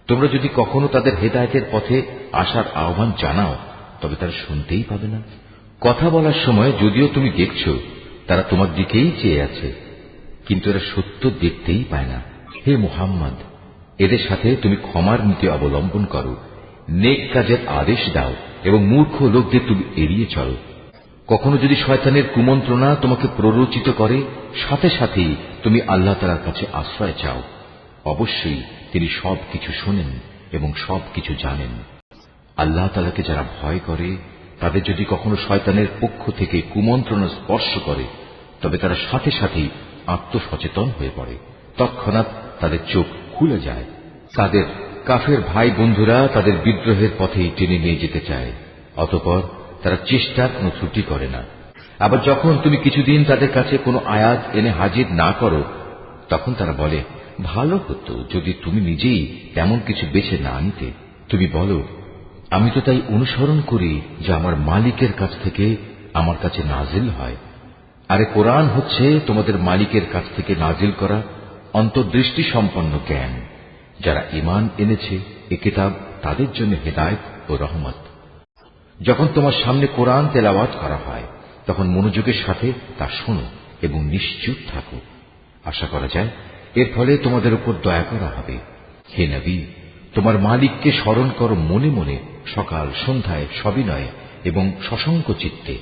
তোমরা যদি কখনো তাদের হেদায়েতের পথে আসার আহ্বান জানাও তবে তারা শুনতেই পাবে না। কথা বলার সময় যদিও তুমি দেখছো তারা তোমার দিকেই চেয়ে আছে, কিন্তু এরা সত্য দেখতেই পায় না। হে মুহাম্মদ, এদের সাথে তুমি ক্ষমার নীতি অবলম্বন করো নেক কাজের আদেশ দাও এবং মূর্খ লোকদের তুমি এড়িয়ে চলো। কখনো যদি শয়তানের কুমন্ত্রণা তোমাকে প্ররোচিত করে, সাথে সাথেই তুমি আল্লাহ তাআলার কাছে আশ্রয় চাও। অবশ্যই তিনি সবকিছু শোনেন এবং সবকিছু জানেন। আল্লাহ তাআলাকে যারা ভয় করে, তাদের যদি কখনো শয়তানের পক্ষ থেকে কুমন্ত্রণা স্পর্শ করে, তবে তারা সাথে সাথেই আত্মসচেতন হয়ে পড়ে। তৎক্ষণাৎ তাদের চোখ খুলে যায়। তাদের কাফের ভাই বন্ধুরা তাদের বিদ্রোহের পথেই টেনে নিয়ে যেতে চায়। অতঃপর তারা চেষ্টার কোনো ত্রুটি করে না। আবার যখন তুমি কিছুদিন তাদের কাছে কোনো আয়াত এনে হাজির না করো, তখন তারা বলে, ভালো হতো যদি তুমি নিজেই তেমন কিছু বেছে না নিতে। তুমি বলো, আমি তো তাই অনুসরণ করি যা আমার মালিকের কাছ থেকে আমার কাছে নাজিল হয়। আরে কোরআন হচ্ছে তোমাদের মালিকের কাছ থেকে নাজিল করা অন্তর্দৃষ্টি সম্পন্ন জ্ঞান। যারা ঈমান এনেছে এ কিতাব তাদের জন্য হেদায়েত ও রহমত। যখন তোমার সামনে কোরআন তেলাওয়াত করা হয়, তখন মনোযোগের সাথে তা শোনো এবং নিশ্চুপ থাকো। আশা করা যায় এর ফলে তোমাদের উপর দয়া করা হবে। হে নবী, তোমার মালিককে স্মরণ করো মনে মনে, সকাল সন্ধ্যায় সবিনয়ে এবং সশঙ্ক চিত্তে।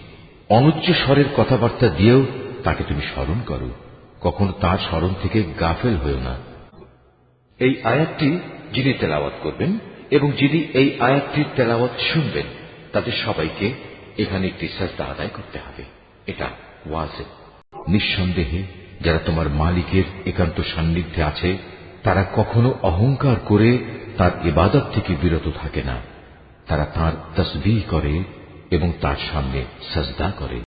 অনুচ্চ স্বরের কথাবার্তা দিয়েও তাকে তুমি স্মরণ করো, কখনো তার স্মরণ থেকে গাফেল হয়েও না। এই আয়াতটি যিনি তেলাওয়াত করবেন এবং যিনি এই আয়াতটির তেলাওয়াত শুনবেন, তাদের সবাইকে এখানে একটি সাজদা আদায় করতে হবে। এটা ওয়াজিব। নিঃসন্দেহে যারা তোমার মালিকের একান্ত সান্নিধ্যে আছে, তারা কখনো অহংকার করে তার ইবাদত থেকে বিরত থাকে না। তারা তাঁর তাসবিহ করে এবং তার সামনে সাজদা করে।